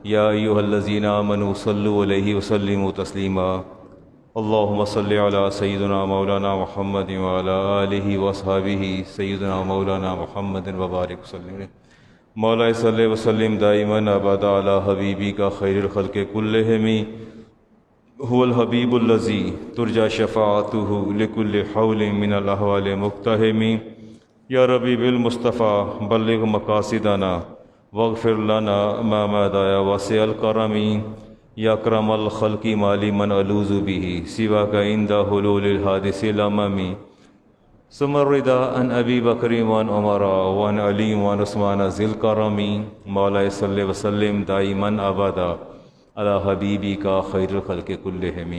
یا ایھا الذین آمنوا صلوا علیہ وسلموا تسلیما اللہم صل علی سیدنا مولانا محمد وعلی آلہ واصحابہ سیدنا مولانا محمد وبارک وسلم مولا صلی وسلم دائما ابدا علی حبیبک خیر الخلق کلہم هو الحبیب الذی ترجى شفاعته لكل حول من الاحوال مقتحم یا ربی بالمصطفى بلغ مقاصدنا واغفر لنا ما مضى يا واسع الکرم یا اکرم الخلق مالی من الوذ به سواک عند حلول الحادث الامم ثم الرضا عن ابی بکر وعن عمر وعن علی وعن عثمان ذی الکرم مولا صلی وسلم دائما ابدا علی حبیبک خیر الخلق کلہم۔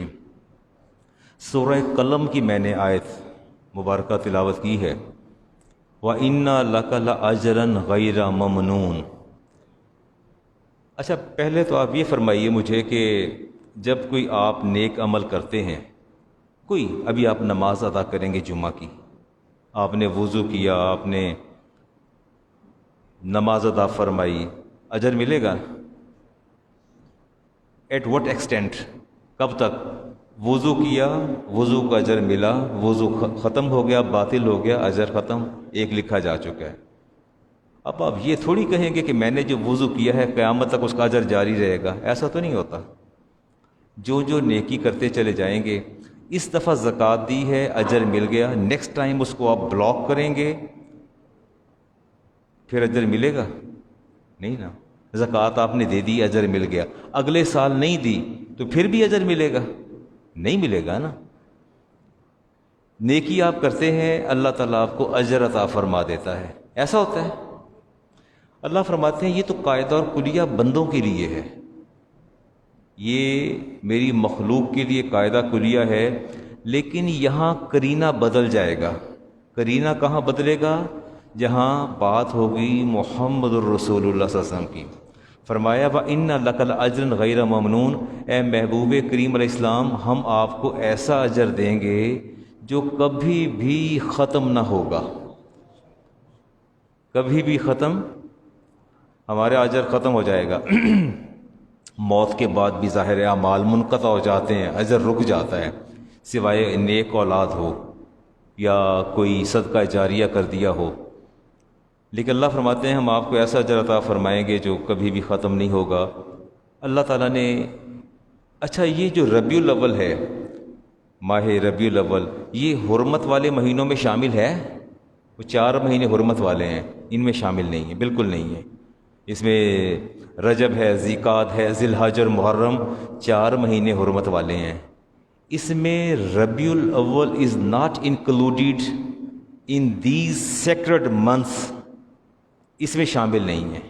سورہ قلم کی میں نے آیت مبارکہ تلاوت کی ہے، وَإِنَّا لَكَ لَأَجْرًا غَيْرَ مَمْنُونٍ۔ اچھا، پہلے تو آپ یہ فرمائیے مجھے کہ جب کوئی آپ نیک عمل کرتے ہیں، کوئی ابھی آپ نماز ادا کریں گے جمعہ کی، آپ نے وضو کیا، آپ نے نماز ادا فرمائی، اجر ملے گا؟ At what extent? کب تک؟ وضو کیا، وضو کا اجر ملا، وضو ختم ہو گیا، باطل ہو گیا، اجر ختم، ایک لکھا جا چکا ہے۔ اب آپ یہ تھوڑی کہیں گے کہ میں نے جو وضو کیا ہے قیامت تک اس کا اجر جاری رہے گا، ایسا تو نہیں ہوتا۔ جو نیکی کرتے چلے جائیں گے، اس دفعہ زکوٰۃ دی ہے، اجر مل گیا، نیکسٹ ٹائم اس کو آپ بلاک کریں گے پھر اجر ملے گا؟ نہیں نا۔ زکوٰۃ آپ نے دے دی، اجر مل گیا، اگلے سال نہیں دی تو پھر بھی اجر ملے گا؟ نہیں ملے گا نا۔ نیکی آپ کرتے ہیں، اللہ تعالیٰ آپ کو اجر عطا فرما دیتا ہے، ایسا ہوتا ہے۔ اللہ فرماتے ہیں یہ تو قاعدہ اور کلیہ بندوں کے لیے ہے، یہ میری مخلوق کے لیے قاعدہ کلیہ ہے، لیکن یہاں قرینہ بدل جائے گا۔ قرینہ کہاں بدلے گا؟ جہاں بات ہوگی محمد الرسول اللہ صلی اللہ علیہ وسلم کی۔ فرمایا وَإِنَّ لَكَ لَأَجْرًا غَيْرَ مَمْنُونٍ، اے محبوب کریم علیہ السلام، ہم آپ کو ایسا اجر دیں گے جو کبھی بھی ختم نہ ہوگا، کبھی بھی ختم۔ ہمارے اجر ختم ہو جائے گا، موت کے بعد بھی ظاہر اعمال منقطع ہو جاتے ہیں، اجر رک جاتا ہے، سوائے نیک اولاد ہو یا کوئی صدقہ جاریہ کر دیا ہو۔ لیکن اللہ فرماتے ہیں ہم آپ کو ایسا اجر عطا فرمائیں گے جو کبھی بھی ختم نہیں ہوگا۔ اللہ تعالیٰ نے، اچھا یہ جو ربیع الاول ہے، ماہ ربیع الاول، یہ حرمت والے مہینوں میں شامل ہے؟ وہ 4 مہینے حرمت والے ہیں، ان میں شامل نہیں ہے، بالکل نہیں ہے۔ اس میں رجب ہے، ذیقعد ہے، ذی الحج اور محرم، 4 مہینے حرمت والے ہیں۔ اس میں ربیع الاول is not included in these sacred months, اس میں شامل نہیں ہے۔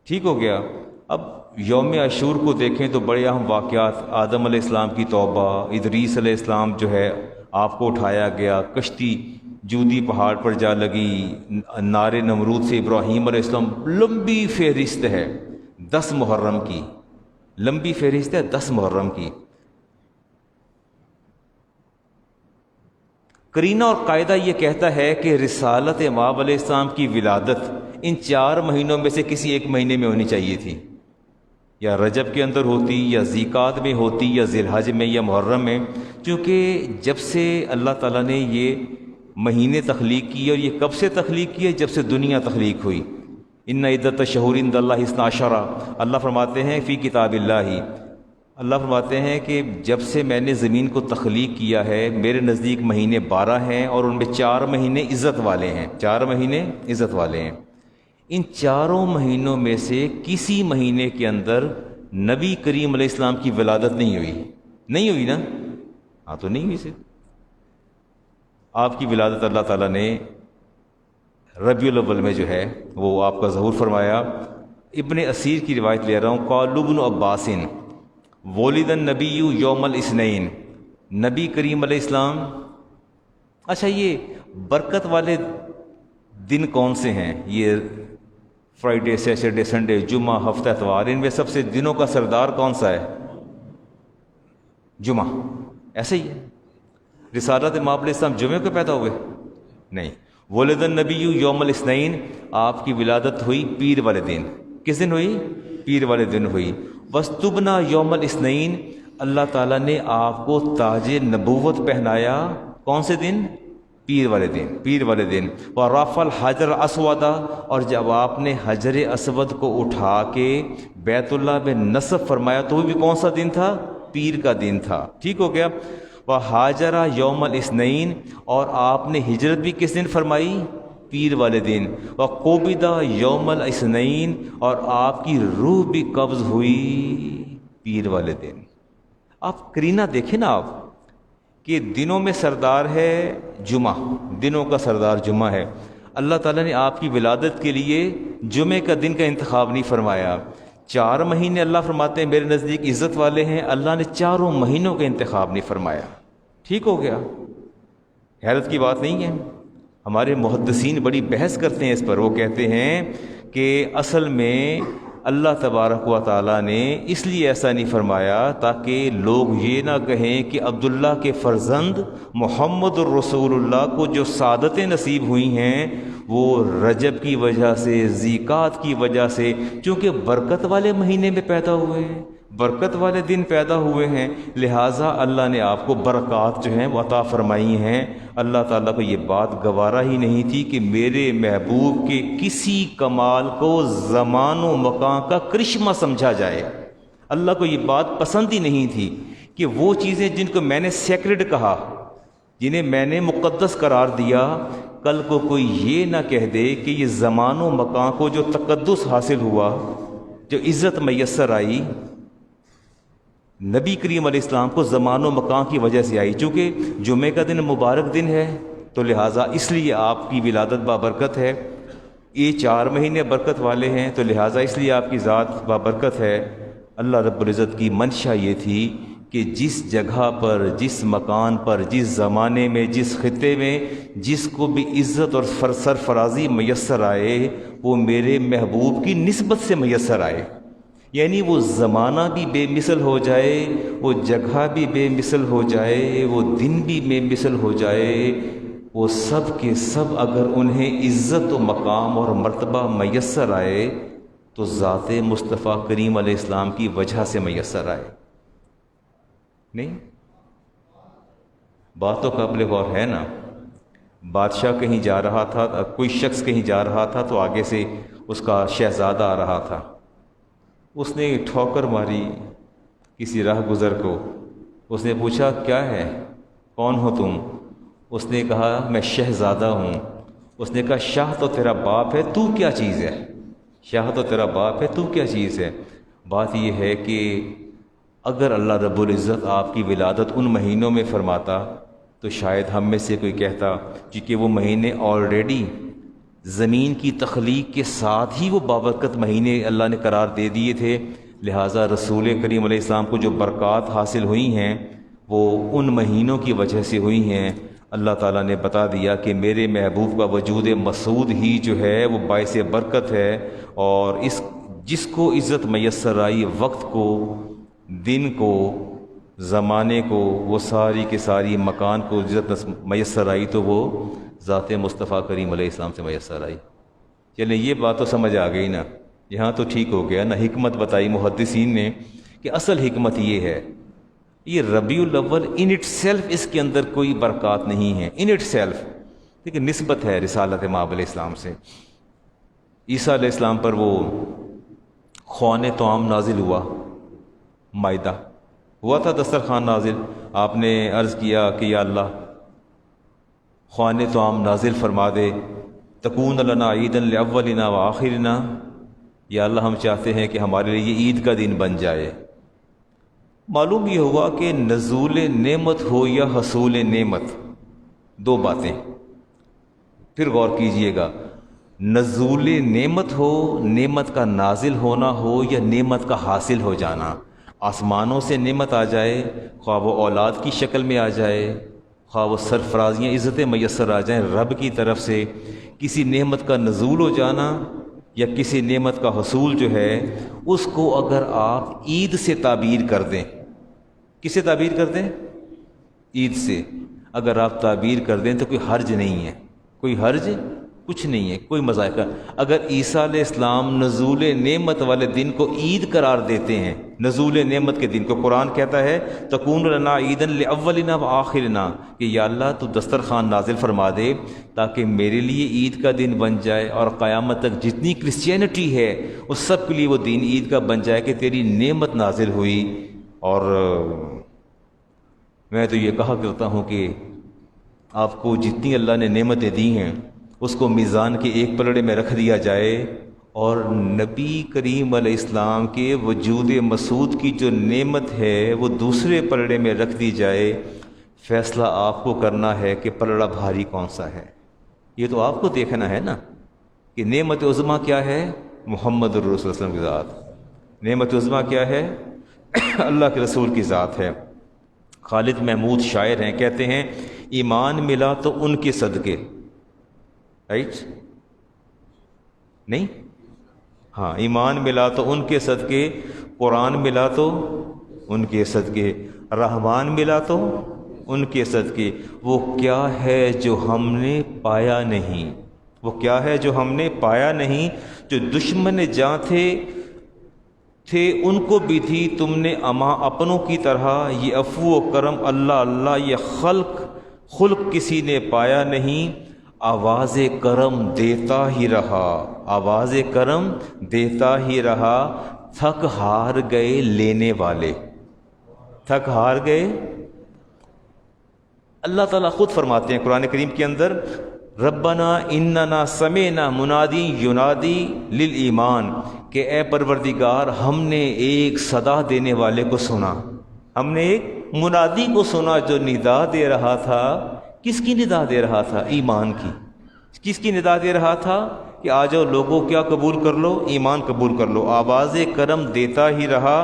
ٹھیک ہو گیا۔ اب یوم عاشور کو دیکھیں تو بڑے اہم واقعات، آدم علیہ السلام کی توبہ، ادریس علیہ السلام جو ہے آپ کو اٹھایا گیا، کشتی جودی پہاڑ پر جا لگی، نار نمرود سے ابراہیم علیہ السلام، لمبی فہرست ہے 10 محرم کی، لمبی فہرست ہے 10 محرم کی۔ قرینہ اور قاعدہ یہ کہتا ہے کہ رسالت امام علیہ السلام کی ولادت ان 4 مہینوں میں سے کسی ایک مہینے میں ہونی چاہیے تھی، یا رجب کے اندر ہوتی، یا ذیقعد میں ہوتی، یا ذی الحج میں، یا محرم میں، کیونکہ جب سے اللہ تعالیٰ نے یہ مہینے تخلیق کیے، اور یہ کب سے تخلیق کیے؟ جب سے دنیا تخلیق ہوئی۔ ان عدت الشہور عند اللہ 12، اللہ فرماتے ہیں فی کتاب اللہ، اللہ فرماتے ہیں کہ جب سے میں نے زمین کو تخلیق کیا ہے میرے نزدیک مہینے 12 ہیں، اور ان میں 4 مہینے عزت والے ہیں، 4 مہینے عزت والے ہیں۔ ان 4 مہینوں میں سے کسی مہینے کے اندر نبی کریم علیہ السلام کی ولادت نہیں ہوئی، نہیں ہوئی نا؟ ہاں تو نہیں ہوئی سے آپ کی ولادت اللہ تعالیٰ نے ربیع الاول میں جو ہے وہ آپ کا ظہور فرمایا۔ ابن اسیر کی روایت لے رہا ہوں، قال ابن عباس ولد النبی یوم الاثنین، نبی کریم علیہ السلام۔ اچھا یہ برکت والے دن کون سے ہیں؟ یہ فرائیڈے، سیٹرڈے، سنڈے، جمعہ، ہفتہ، اتوار، ان میں سب سے دنوں کا سردار کون سا ہے؟ جمعہ۔ ایسے ہی ہے، رسالت امام علیہ السلام جمعے کو پیدا ہوئے؟ نہیں، ولد النبی یوم الاثنین، آپ کی ولادت ہوئی پیر والے دن۔ کس دن ہوئی؟ پیر والے دن ہوئی. وستبنا یوم الاثنین، اللہ تعالیٰ نے آپ کو تاج نبوت پہنایا کون سے دن؟ پیر والے دن. پیر والے دن. ورفع الحجر الاسود، اور جب آپ نے حجر اسود کو اٹھا کے بیت اللہ میں نصب فرمایا تو وہ بھی کون سا دن تھا؟ پیر کا دن تھا. ٹھیک ہو گیا. وہاجر یوم الاثنین، اور آپ نے ہجرت بھی کس دن فرمائی؟ پیر والے دن. وقبض یوم الاثنین، اور آپ کی روح بھی قبض ہوئی پیر والے دن. آپ کرینہ دیکھیں نا آپ کہ دنوں میں سردار ہے جمعہ، دنوں کا سردار جمعہ ہے. اللہ تعالیٰ نے آپ کی ولادت کے لیے جمعے کا دن کا انتخاب نہیں فرمایا. 4 مہینے اللہ فرماتے ہیں میرے نزدیک عزت والے ہیں، اللہ نے 4 مہینوں کا انتخاب نہیں فرمایا. ٹھیک ہو گیا. حیرت کی بات نہیں ہے. ہمارے محدثین بڑی بحث کرتے ہیں اس پر. وہ کہتے ہیں کہ اصل میں اللہ تبارک و تعالیٰ نے اس لیے ایسا نہیں فرمایا تاکہ لوگ یہ نہ کہیں کہ عبداللہ کے فرزند محمد الرسول اللہ کو جو سعادتیں نصیب ہوئی ہیں وہ رجب کی وجہ سے، ذیقات کی وجہ سے، چونکہ برکت والے مہینے میں پیدا ہوئے ہیں، برکت والے دن پیدا ہوئے ہیں، لہٰذا اللہ نے آپ کو برکات جو ہیں وہ عطا فرمائی ہیں. اللہ تعالیٰ کو یہ بات گوارا ہی نہیں تھی کہ میرے محبوب کے کسی کمال کو زمان و مکان کا کرشمہ سمجھا جائے. اللہ کو یہ بات پسند ہی نہیں تھی کہ وہ چیزیں جن کو میں نے سیکرڈ کہا، جنہیں میں نے مقدس قرار دیا، کل کو کوئی یہ نہ کہہ دے کہ یہ زمان و مکان کو جو تقدس حاصل ہوا، جو عزت میسر آئی، نبی کریم علیہ السلام کو زمان و مکان کی وجہ سے آئی. چونکہ جمعے کا دن مبارک دن ہے تو لہٰذا اس لیے آپ کی ولادت بابرکت ہے. یہ 4 مہینے برکت والے ہیں تو لہٰذا اس لیے آپ کی ذات بابرکت ہے. اللہ رب العزت کی منشا یہ تھی کہ جس جگہ پر، جس مکان پر، جس زمانے میں، جس خطے میں جس کو بھی عزت اور سرفرازی میسر آئے وہ میرے محبوب کی نسبت سے میسر آئے. یعنی وہ زمانہ بھی بے مثل ہو جائے، وہ جگہ بھی بے مثل ہو جائے، وہ دن بھی بے مثل ہو جائے، وہ سب کے سب اگر انہیں عزت و مقام اور مرتبہ میسر آئے تو ذات مصطفیٰ کریم علیہ السلام کی وجہ سے میسر آئے. نہیں بات تو قابل غور ہے نا. بادشاہ کہیں جا رہا تھا، کوئی شخص کہیں جا رہا تھا تو آگے سے اس کا شہزادہ آ رہا تھا. اس نے ٹھوکر ماری کسی راہ گزر کو. اس نے پوچھا کیا ہے، کون ہو تم؟ اس نے کہا میں شہزادہ ہوں. اس نے کہا شاہ تو تیرا باپ ہے، تو کیا چیز ہے؟ شاہ تو تیرا باپ ہے، تو کیا چیز ہے؟ بات یہ ہے کہ اگر اللہ رب العزت آپ کی ولادت ان مہینوں میں فرماتا تو شاید ہم میں سے کوئی کہتا، کیونکہ وہ مہینے آلریڈی زمین کی تخلیق کے ساتھ ہی وہ بابرکت مہینے اللہ نے قرار دے دیے تھے، لہٰذا رسول کریم علیہ السلام کو جو برکات حاصل ہوئی ہیں وہ ان مہینوں کی وجہ سے ہوئی ہیں. اللہ تعالیٰ نے بتا دیا کہ میرے محبوب کا وجود مسعود ہی جو ہے وہ باعث برکت ہے، اور اس جس کو عزت میسر آئی، وقت کو، دن کو، زمانے کو، وہ ساری کے ساری مکان کو عزت میسر آئی تو وہ ذات مصطفیٰ کریم علیہ السلام سے میسر آئی. چلیں یہ بات تو سمجھ آ گئی نا، یہاں تو ٹھیک ہو گیا نا. حکمت بتائی محدثین نے کہ اصل حکمت یہ ہے، یہ ربیع الاول ان اٹ سیلف اس کے اندر کوئی برکات نہیں ہے، ان اٹ سیلف، لیکن نسبت ہے رسالت مآب علیہ السلام سے. عیسیٰ علیہ السلام پر وہ خوان طعام نازل ہوا، مائدہ ہوا تھا، دسترخوان نازل. آپ نے عرض کیا کہ یا اللہ خوان طعام نازل فرما دے، تکون لنا عیدا لاولنا و آخرنا، یا اللہ ہم چاہتے ہیں کہ ہمارے لیے یہ عید کا دن بن جائے. معلوم یہ ہوا کہ نزول نعمت ہو یا حصول نعمت، 2 باتیں. پھر غور کیجئے گا، نزول نعمت ہو، نعمت کا نازل ہونا ہو، یا نعمت کا حاصل ہو جانا. آسمانوں سے نعمت آ جائے، خواہ وہ اولاد کی شکل میں آ جائے، خواہ وہ سرفرازیاں عزتیں میسر آ جائیں رب کی طرف سے، کسی نعمت کا نزول ہو جانا یا کسی نعمت کا حصول جو ہے اس کو اگر آپ عید سے تعبیر کر دیں، کس سے تعبیر کر دیں؟ عید سے. اگر آپ تعبیر کر دیں تو کوئی حرج نہیں ہے، کوئی حرج کچھ نہیں ہے، کوئی مذائقہ۔ اگر عیسیٰ علیہ السلام نزول نعمت والے دن کو عید قرار دیتے ہیں، نزول نعمت کے دن کو، قرآن کہتا ہے تکون لنا عیدا لاولنا وآخرنا، کہ یا اللہ تو دسترخوان نازل فرما دے تاکہ میرے لیے عید کا دن بن جائے اور قیامت تک جتنی کرسچینٹی ہے اس سب کے لیے وہ دن عید کا بن جائے کہ تیری نعمت نازل ہوئی۔ اور میں تو یہ کہا کرتا ہوں کہ آپ کو جتنی اللہ نے نعمتیں دی ہیں اس کو میزان کے ایک پلڑے میں رکھ دیا جائے، اور نبی کریم علیہ السلام کے وجود مسعود کی جو نعمت ہے وہ دوسرے پلڑے میں رکھ دی جائے، فیصلہ آپ کو کرنا ہے کہ پلڑا بھاری کون سا ہے۔ یہ تو آپ کو دیکھنا ہے نا کہ نعمت عظمیٰ کیا ہے، محمد الرسول صلی اللہ علیہ وسلم کی ذات۔ نعمت عظمیٰ کیا ہے، اللہ کے رسول کی ذات ہے۔ خالد محمود شاعر ہیں، کہتے ہیں ایمان ملا تو ان کے صدقے، رائٹ نہیں، ہاں ایمان ملا تو ان کے صدقے، قرآن ملا تو ان کے صدقے، رحمان ملا تو ان کے صدقے۔ وہ کیا ہے جو ہم نے پایا نہیں، وہ کیا ہے جو ہم نے پایا نہیں، جو دشمن جاں تھے ان کو بھی تھی تم نے اما اپنوں کی طرح، یہ عفو و کرم اللہ اللہ، یہ خلق کسی نے پایا نہیں، آواز کرم دیتا ہی رہا، آواز کرم دیتا ہی رہا، تھک ہار گئے لینے والے، تھک ہار گئے۔ اللہ تعالیٰ خود فرماتے ہیں قرآن کریم کے اندر، ربنا اننا سمعنا منادی ینادی للایمان، کہ اے پروردگار ہم نے ایک صدا دینے والے کو سنا، ہم نے ایک منادی کو سنا جو ندا دے رہا تھا۔ کس کی ندا دے رہا تھا، ایمان کی۔ کس کی ندا دے رہا تھا کہ آ جاؤ لوگوں، کیا قبول کر لو، ایمان قبول کر لو۔ آواز کرم دیتا ہی رہا،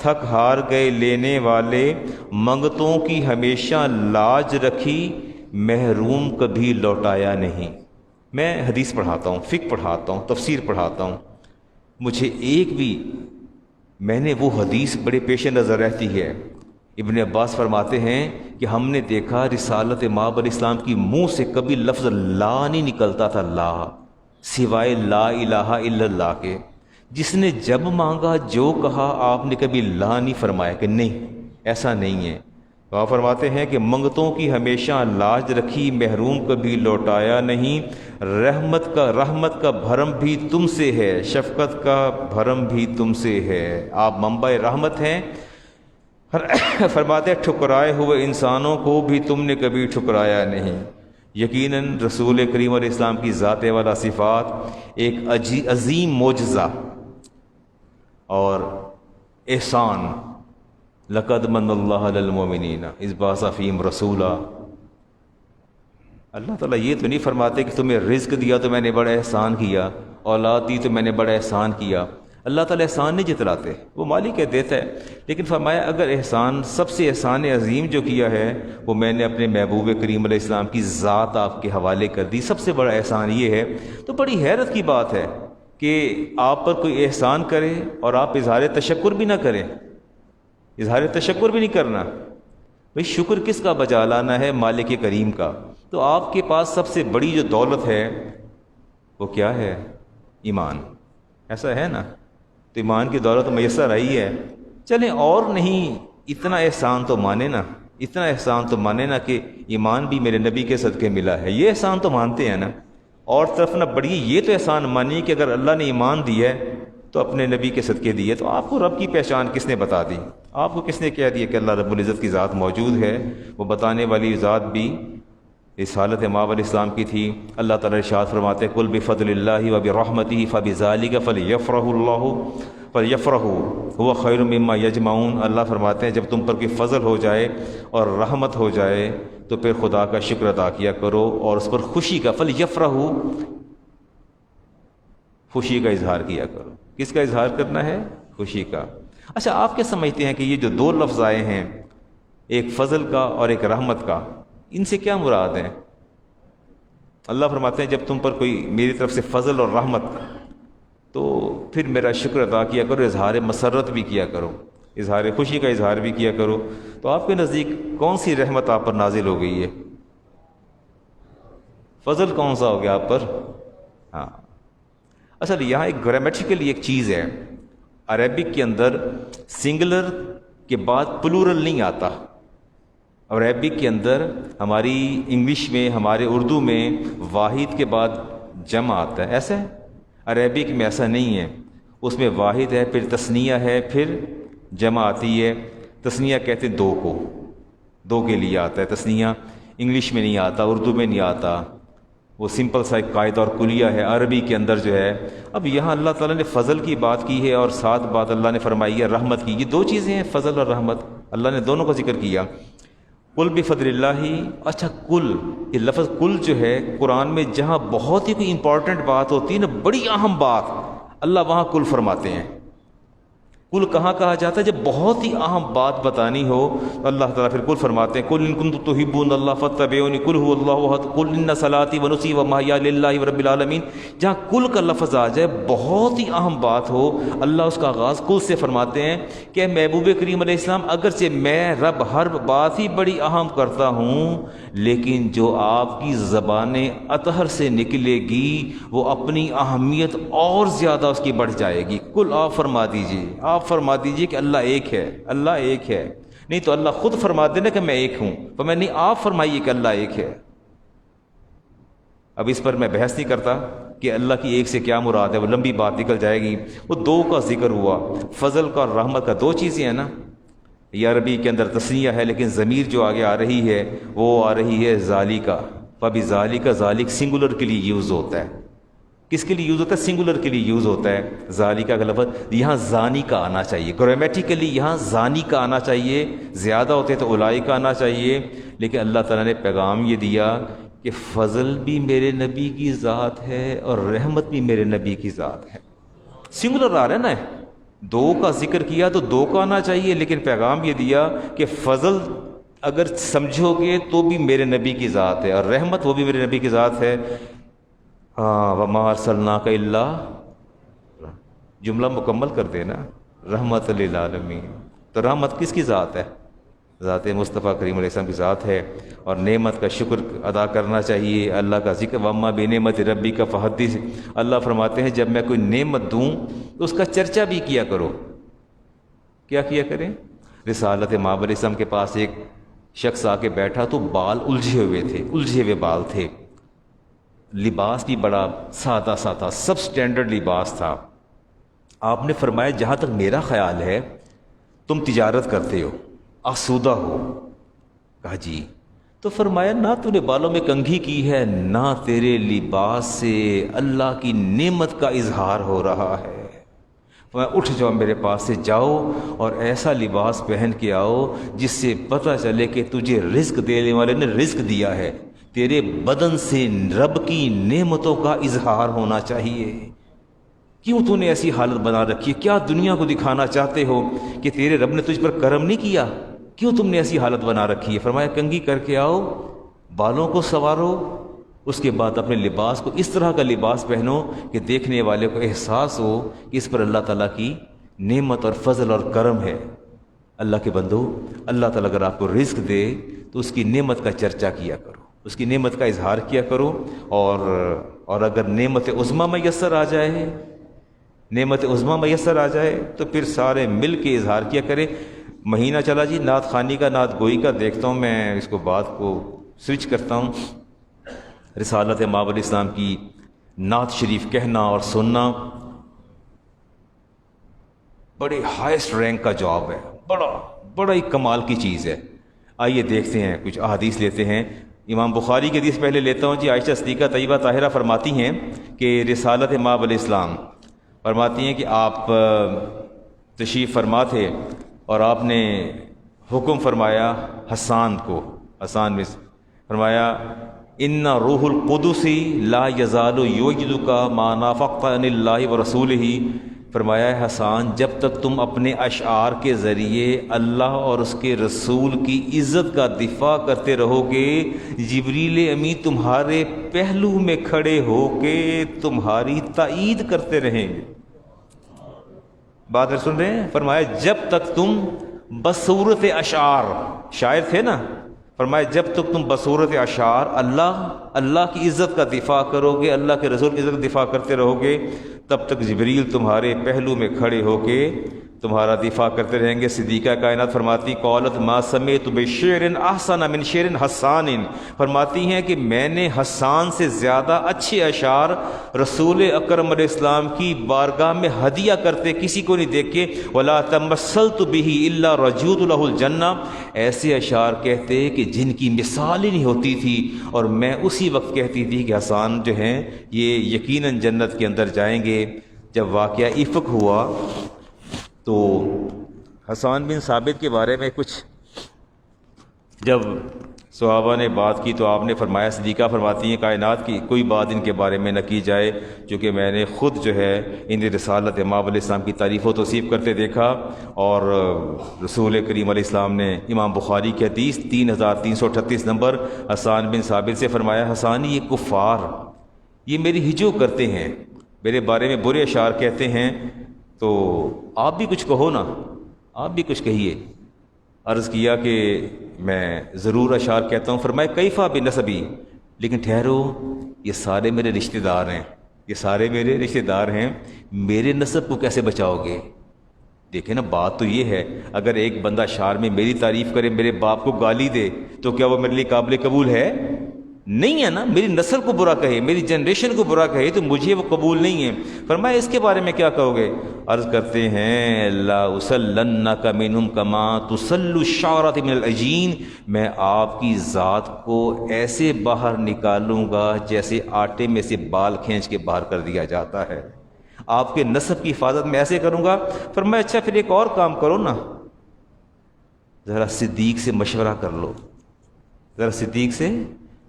تھک ہار گئے لینے والے، منگتوں کی ہمیشہ لاج رکھی، محروم کبھی لوٹایا نہیں۔ میں حدیث پڑھاتا ہوں، فقہ پڑھاتا ہوں، تفسیر پڑھاتا ہوں، مجھے ایک بھی، میں نے وہ حدیث بڑے پیش نظر رہتی ہے۔ ابن عباس فرماتے ہیں کہ ہم نے دیکھا رسالت مآب علیہ السلام کی منہ سے کبھی لفظ لا نہیں نکلتا تھا، لا، سوائے لا الہ الا اللہ کے۔ جس نے جب مانگا جو کہا، آپ نے کبھی لا نہیں فرمایا کہ نہیں، ایسا نہیں ہے۔ وہ فرماتے ہیں کہ منگتوں کی ہمیشہ لاج رکھی، محروم کبھی لوٹایا نہیں، رحمت کا بھرم بھی تم سے ہے، شفقت کا بھرم بھی تم سے ہے، آپ منبع رحمت ہیں۔ فرماتے ٹھکرائے ہوئے انسانوں کو بھی تم نے کبھی ٹھکرایا نہیں۔ یقیناً رسول کریم علیہ السلام کی ذات والا صفات ایک عظیم معجزہ اور احسان، لقد من اللہ علی المؤمنین اذ بعث فیہم رسولا۔ اللہ تعالیٰ یہ تو نہیں فرماتے کہ تمہیں رزق دیا تو میں نے بڑا احسان کیا، اولاد دی تو میں نے بڑا احسان کیا۔ اللہ تعالیٰ احسان نہیں جتلاتے، وہ مالک ہے، دیتا ہے۔ لیکن فرمایا اگر احسان، سب سے احسان عظیم جو کیا ہے وہ میں نے اپنے محبوب کریم علیہ السلام کی ذات آپ کے حوالے کر دی، سب سے بڑا احسان یہ ہے۔ تو بڑی حیرت کی بات ہے کہ آپ پر کوئی احسان کرے اور آپ اظہار تشکر بھی نہ کریں، اظہار تشکر بھی نہیں کرنا۔ بھئی شکر کس کا بجا لانا ہے، مالک کریم کا۔ تو آپ کے پاس سب سے بڑی جو دولت ہے وہ کیا ہے، ایمان، ایسا ہے نا؟ تو ایمان کی دولت میسر آئی ہے، چلیں اور نہیں، اتنا احسان تو مانے نا، اتنا احسان تو مانے نا کہ ایمان بھی میرے نبی کے صدقے ملا ہے، یہ احسان تو مانتے ہیں نا۔ اور طرف نہ بڑھیے، یہ تو احسان مانیے کہ اگر اللہ نے ایمان دیا ہے تو اپنے نبی کے صدقے دیے، تو آپ کو رب کی پہچان کس نے بتا دی؟ آپ کو کس نے کہہ دیا کہ اللہ رب العزت کی ذات موجود ہے؟ وہ بتانے والی ذات بھی رسالت مآب علیہ السلام کی تھی۔ اللہ تعالیٰ ارشاد فرماتے قل بفضل اللہ وبرحمتہ فبذلک فلیفرحوا هو خیر مما یجمعون۔ اللہ فرماتے ہیں جب تم پر کوئی فضل ہو جائے اور رحمت ہو جائے تو پھر خدا کا شکر ادا کیا کرو اور اس پر خوشی کا، فلیفرحوا، خوشی کا اظہار کیا کرو۔ کس کا اظہار کرنا ہے؟ خوشی کا۔ اچھا آپ کیا سمجھتے ہیں کہ یہ جو دو لفظ آئے ہیں، ایک فضل کا اور ایک رحمت کا، ان سے کیا مراد ہے؟ اللہ فرماتے ہیں جب تم پر کوئی میری طرف سے فضل اور رحمت، تو پھر میرا شکر ادا کیا کرو، اظہار مسرت بھی کیا کرو، اظہار خوشی کا اظہار بھی کیا کرو۔ تو آپ کے نزدیک کون سی رحمت آپ پر نازل ہو گئی ہے؟ فضل کون سا ہو گیا آپ پر؟ ہاں اصل یہاں ایک گرامیٹیکلی ایک چیز ہے، عربک کے اندر سنگولر کے بعد پلورل نہیں آتا، اور عربک کے اندر ہماری انگلش میں، ہمارے اردو میں واحد کے بعد جمع آتا ہے، ایسا ہے؟ عربک میں ایسا نہیں ہے، اس میں واحد ہے، پھر تثنیہ ہے، پھر جمع آتی ہے۔ تثنیہ کہتے ہیں دو کو، دو کے لیے آتا ہے تثنیہ، انگلش میں نہیں آتا، اردو میں نہیں آتا، وہ سمپل سا ایک قاعدہ اور کلیہ ہے عربی کے اندر جو ہے۔ اب یہاں اللہ تعالیٰ نے فضل کی بات کی ہے اور ساتھ بات اللہ نے فرمائی ہے رحمت کی، یہ دو چیزیں ہیں، فضل اور رحمت، اللہ نے دونوں کا ذکر کیا۔ قل بفضل اللہ، اچھا کل، یہ لفظ کل جو ہے قرآن میں جہاں بہت ہی کوئی امپورٹنٹ بات ہوتی ہے نا، بڑی اہم بات، اللہ وہاں کل فرماتے ہیں۔ کل کہاں کہا جاتا ہے؟ جب بہت ہی اہم بات بتانی ہو تو اللہ تعالیٰ پھر کل فرماتے ہیں، قل ان کنتم تحبون اللہ فاتبعونی قل هو اللہ احد قل ان صلاتي ونسکی ومحیاي للہ رب العالمین۔ جہاں کل کا لفظ آ جائے، بہت ہی اہم بات ہو، اللہ اس کا آغاز کل سے فرماتے ہیں کہ محبوب کریم علیہ السلام، اگرچہ میں رب ہر بات ہی بڑی اہم کرتا ہوں، لیکن جو آپ کی زبان اطہر سے نکلے گی وہ اپنی اہمیت اور زیادہ اس کی بڑھ جائے گی۔ کل آپ فرما دیجیے، آپ فرما دیجیے کہ اللہ ایک ہے، اللہ ایک ہے، نہیں تو اللہ خود فرما دینا کہ میں ایک ہوں، تو میں نہیں، آپ فرمائیے کہ اللہ ایک ہے۔ اب اس پر میں بحث نہیں کرتا کہ اللہ کی ایک سے کیا مراد ہے، وہ لمبی بات نکل جائے گی۔ وہ دو کا ذکر ہوا، فضل کا اور رحمت کا، دو چیزیں ہیں نا۔ یہ عربی کے اندر تثنیہ ہے، لیکن ضمیر جو آگے آ رہی ہے وہ آ رہی ہے ذالکا، فبذالک، ذالک سنگولر کے لیے یوز ہوتا ہے۔ کس کے لیے یوز ہوتا ہے؟ سنگولر کے لیے یوز ہوتا ہے۔ ذالکا کا لفظ یہاں زانی کا آنا چاہیے، گرامیٹیکلی یہاں زانی کا آنا چاہیے، زیادہ ہوتے تو اولائی کا آنا چاہیے، لیکن اللہ تعالیٰ نے پیغام یہ دیا کہ فضل بھی میرے نبی کی ذات ہے اور رحمت بھی میرے نبی کی ذات ہے۔ سنگولر آ رہا ہے نا، دو کا ذکر کیا تو دو کا آنا چاہیے، لیکن پیغام یہ دیا کہ فضل اگر سمجھو گے تو بھی میرے نبی کی ذات ہے، اور رحمت وہ بھی میرے نبی کی ذات ہے۔ وما ارسلناک الا، جملہ مکمل کر دینا، رحمت للعالمین۔ تو رحمت کس کی ذات ہے؟ ذات مصطفیٰ کریم علیہ السلام کی ذات ہے، اور نعمت کا شکر ادا کرنا چاہیے، اللہ کا ذکر۔ وَأَمَّا بِنِعْمَةِ رَبِّكَ فَحَدِّثْ، اللہ فرماتے ہیں جب میں کوئی نعمت دوں تو اس کا چرچا بھی کیا کرو۔ کیا کیا کریں؟ رسالت مآب علیہ السلام کے پاس ایک شخص آ کے بیٹھا تو بال الجھے ہوئے تھے، الجھے ہوئے بال تھے، لباس بھی بڑا سادہ سا تھا، سب سٹینڈرڈ لباس تھا۔ آپ نے فرمایا جہاں تک میرا خیال ہے تم تجارت کرتے ہو، آسودہ ہو۔ کہا جی۔ تو فرمایا نہ تو نے بالوں میں کنگھی کی ہے، نہ تیرے لباس سے اللہ کی نعمت کا اظہار ہو رہا ہے۔ اٹھ جاؤ، میرے پاس سے جاؤ اور ایسا لباس پہن کے آؤ جس سے پتہ چلے کہ تجھے رزق دینے والے نے رزق دیا ہے، تیرے بدن سے رب کی نعمتوں کا اظہار ہونا چاہیے۔ کیوں تو نے ایسی حالت بنا رکھی ہے؟ کیا دنیا کو دکھانا چاہتے ہو کہ تیرے رب نے تجھ پر کرم نہیں کیا؟ کیوں تم نے ایسی حالت بنا رکھی ہے؟ فرمایا کنگھی کر کے آؤ، بالوں کو سنوارو، اس کے بعد اپنے لباس کو اس طرح کا لباس پہنو کہ دیکھنے والے کو احساس ہو کہ اس پر اللہ تعالیٰ کی نعمت اور فضل اور کرم ہے۔ اللہ کے بندو، اللہ تعالیٰ اگر آپ کو رزق دے تو اس کی نعمت کا چرچا کیا کرو، اس کی نعمت کا اظہار کیا کرو، اور اگر نعمت عظمیٰ میسر آ جائے، نعمت عظمیٰ میسر آ جائے تو پھر سارے مل کے اظہار کیا کرے۔ مہینہ چلا جی نعت خوانی کا، نعت گوئی کا، دیکھتا ہوں میں اس کو بات کو سوئچ کرتا ہوں۔ رسالت مآب علیہ السلام کی نعت شریف کہنا اور سننا بڑے ہائیسٹ رینک کا جاب ہے، بڑا ہی کمال کی چیز ہے۔ آئیے دیکھتے ہیں، کچھ احادیث لیتے ہیں۔ امام بخاری کی حدیث پہلے لیتا ہوں جی۔ عائشہ صدیقہ طیبہ طاہرہ فرماتی ہیں کہ رسالت مآب علیہ السلام فرماتی ہیں کہ آپ تشریف فرما تھے اور آپ نے حکم فرمایا حسان کو، حسان میں فرمایا ان روح القدس لا یزال یوجدک ما نافقت عن اللہ ورسولہ، فرمایا ہے حسان جب تک تم اپنے اشعار کے ذریعے اللہ اور اس کے رسول کی عزت کا دفاع کرتے رہو گے، جبریل امین تمہارے پہلو میں کھڑے ہو کے تمہاری تائید کرتے رہیں گے۔ بات سن رہے ہیں؟ فرمایا جب تک تم بصورت اشعار، شاعر تھے نا، فرمایا جب تک تم بصورت اشعار اللہ کی عزت کا دفاع کرو گے، اللہ کے رسول کی عزت کا دفاع کرتے رہو گے، تب تک جبریل تمہارے پہلو میں کھڑے ہو کے تمہارا دفاع کرتے رہیں گے۔ صدیقہ کائنات فرماتی قالت ما سمعت بشعر احسن من شعر حسان، فرماتی ہیں کہ میں نے حسان سے زیادہ اچھے اشعار رسول اکرم علیہ السلام کی بارگاہ میں ہدیہ کرتے کسی کو نہیں دیکھے۔ ولا تمثلت به الا رجوت له الجنہ، ایسے اشعار کہتے کہ جن کی مثال ہی نہیں ہوتی تھی، اور میں اسی وقت کہتی تھی کہ حسان جو ہیں یہ یقیناً جنت کے اندر جائیں گے۔ جب واقعہ افک ہوا تو حسان بن ثابت کے بارے میں کچھ جب صحابہ نے بات کی تو آپ نے فرمایا، صدیقہ فرماتی ہیں کائنات کی کوئی بات ان کے بارے میں نہ کی جائے، چونکہ میں نے خود جو ہے ان رسالت امام علیہ السلام کی تعریف و توصیف کرتے دیکھا، اور رسول کریم علیہ السلام نے امام بخاری کی حدیث 3338 نمبر حسان بن ثابت سے فرمایا، حسان یہ کفار یہ میری ہجو کرتے ہیں، میرے بارے میں برے اشعار کہتے ہیں، تو آپ بھی کچھ کہو نا، آپ بھی کچھ کہیے۔ عرض کیا کہ میں ضرور اشعار کہتا ہوں۔ فرمایا کیفا بنسبی، لیکن ٹھہرو یہ سارے میرے رشتہ دار ہیں، یہ سارے میرے رشتہ دار ہیں، میرے نسب کو کیسے بچاؤ گے؟ دیکھیں نا بات تو یہ ہے، اگر ایک بندہ اشعار میں میری تعریف کرے، میرے باپ کو گالی دے، تو کیا وہ میرے لیے قابل قبول ہے؟ نہیں ہے نا۔ میری نسل کو برا کہے، میری جنریشن کو برا کہے تو مجھے وہ قبول نہیں ہے۔ فرمایا اس کے بارے میں کیا کہو گے؟ عرض کرتے ہیں لا اسلنک منہم کما تسل الشعرۃ من العجین، میں آپ کی ذات کو ایسے باہر نکالوں گا جیسے آٹے میں سے بال کھینچ کے باہر کر دیا جاتا ہے، آپ کے نسب کی حفاظت میں ایسے کروں گا۔ فرمایا اچھا پھر ایک اور کام کرو نا، ذرا صدیق سے مشورہ کر لو، ذرا صدیق سے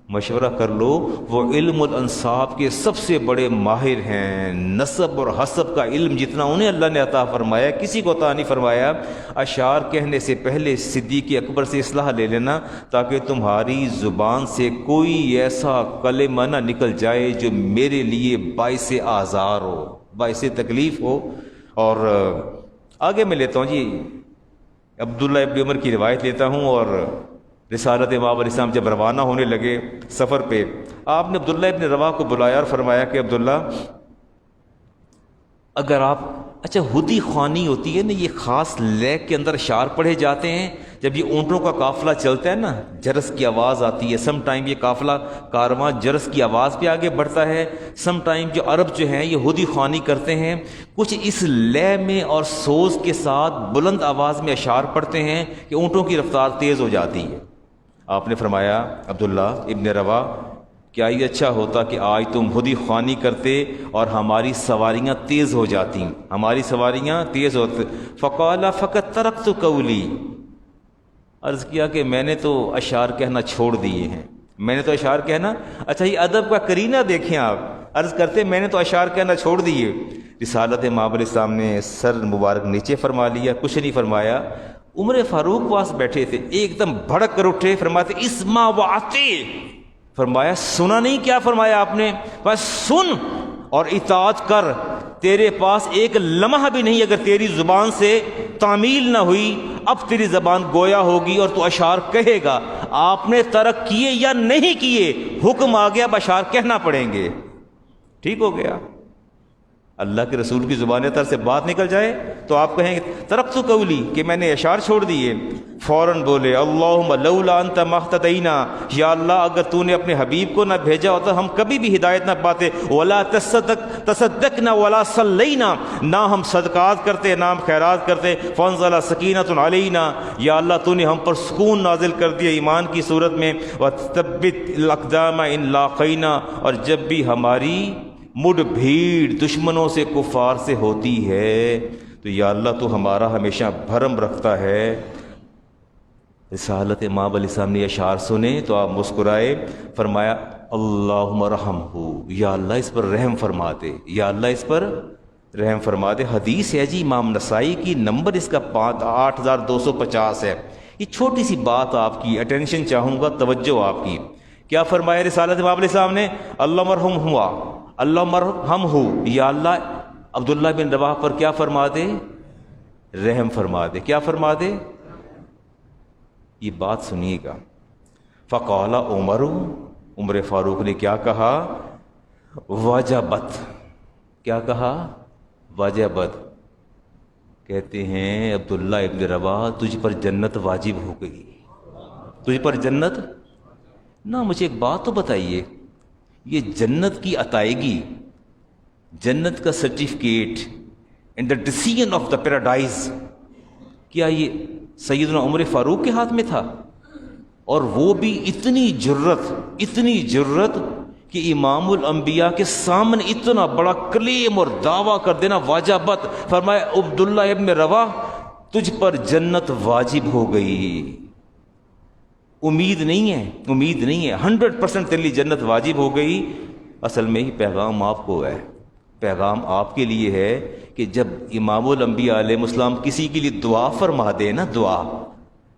مشورہ کر لو، وہ علم الانصاب کے سب سے بڑے ماہر ہیں، نسب اور حسب کا علم جتنا انہیں اللہ نے عطا فرمایا کسی کو عطا نہیں فرمایا۔ اشعار کہنے سے پہلے صدیق اکبر سے اصلاح لے لینا، تاکہ تمہاری زبان سے کوئی ایسا کلمہ نہ نکل جائے جو میرے لیے باعث آزار ہو، باعث تکلیف ہو۔ اور آگے میں لیتا ہوں جی عبداللہ ابن عمر کی روایت لیتا ہوں، اور رسالت امام علیہ السلام جب روانہ ہونے لگے سفر پہ، آپ نے عبداللہ ابن رواح کو بلایا اور فرمایا کہ عبداللہ اگر آپ اچھا ہدی خوانی ہوتی ہے نا، یہ خاص لیک کے اندر اشعار پڑھے جاتے ہیں، جب یہ اونٹوں کا قافلہ چلتا ہے نا، جرس کی آواز آتی ہے، سم ٹائم یہ قافلہ کارواں جرس کی آواز پہ آگے بڑھتا ہے، سم ٹائم جو عرب جو ہیں یہ ہدی خوانی کرتے ہیں، کچھ اس لے میں اور سوز کے ساتھ بلند آواز میں اشعار پڑھتے ہیں کہ اونٹوں کی رفتار تیز ہو جاتی ہے۔ آپ نے فرمایا عبداللہ ابن رواح کیا یہ اچھا ہوتا کہ آج تم ہدی خوانی کرتے اور ہماری سواریاں تیز ہو جاتی، ہماری سواریاں تیز ہوتی۔ فقال فقط ترکت قولی، عرض کیا کہ میں نے تو اشعار کہنا چھوڑ دیے ہیں، میں نے تو اشعار کہنا، اچھا یہ ادب کا کرینہ دیکھیں آپ، عرض کرتے میں نے تو اشعار کہنا چھوڑ دیے۔ رسالت امام علیہ السلام نے سر مبارک نیچے فرما لیا، کچھ نہیں فرمایا۔ عمر فاروق پاس بیٹھے تھے، ایک دم بھڑک کر اٹھے، فرماتے اسمع واطع، فرمایا سنا نہیں کیا فرمایا آپ نے؟ بس سن اور اطاعت کر، تیرے پاس ایک لمحہ بھی نہیں اگر تیری زبان سے تعمیل نہ ہوئی، اب تیری زبان گویا ہوگی اور تو اشعار کہے گا۔ آپ نے ترک کیے یا نہیں کیے، حکم آ گیا، اب اشعار کہنا پڑیں گے۔ ٹھیک ہو گیا، اللہ کے رسول کی زبان تر سے بات نکل جائے تو آپ کہیں گے ترکت قولی کہ میں نے اشعار چھوڑ دیے۔ فوراً بولے اللہم لولا انت مہتدینا، یا اللہ اگر تو نے اپنے حبیب کو نہ بھیجا ہوتا ہم کبھی بھی ہدایت نہ پاتے۔ ولا تصدقنا ولا صلینا، نہ ہم صدقات کرتے نہ ہم خیرات کرتے۔ فانزل سکینۃ علینا، یا اللہ تو نے ہم پر سکون نازل کر دیا ایمان کی صورت میں۔ وثبت الاقدام ان لاقینا، اور جب بھی ہماری مڈ بھیڑ دشمنوں سے کفار سے ہوتی ہے تو یا اللہ تو ہمارا ہمیشہ بھرم رکھتا ہے۔ رسالت امام علیہ السلام نے اشعار سنے تو آپ مسکرائے، فرمایا اللہم رحمہ، یا اللہ اس پر رحم فرما دے، یا اللہ اس پر رحم فرما دے۔ حدیث ہے جی امام نسائی کی، نمبر اس کا 8250 ہے۔ یہ چھوٹی سی بات آپ کی اٹینشن چاہوں گا، توجہ آپ کی۔ کیا فرمایا رسالت امام علیہ السلام نے؟ اللہ مرحم ہوا، اللہ مرحم ہو، یا اللہ عبداللہ بن رواح پر کیا فرما دے؟ رحم فرما دے۔ کیا فرما دے؟ یہ بات سنیے گا، فقال عمر فاروق نے کیا کہا؟ وجبت. کیا کہا؟ وجبت. کہتے ہیں عبداللہ ابن رواح تجھ پر جنت واجب ہو گئی. تجھ پر جنت نہ. مجھے ایک بات تو بتائیے، یہ جنت کی عطائیگی، جنت کا certificate and the decision of the paradise, کیا یہ سیدنا عمر فاروق کے ہاتھ میں تھا؟ اور وہ بھی اتنی جرت کہ امام الانبیاء کے سامنے اتنا بڑا کلیم اور دعویٰ کر دینا واجبت. فرمایا عبداللہ ابن رواح تجھ پر جنت واجب ہو گئی. امید نہیں ہے 100% تیری جنت واجب ہو گئی. اصل میں ہی پیغام آپ کو ہے، پیغام آپ کے لیے ہے کہ جب امام الانبیاء علیہ السلام کسی کے لیے دعا فرما دے نا، دعا،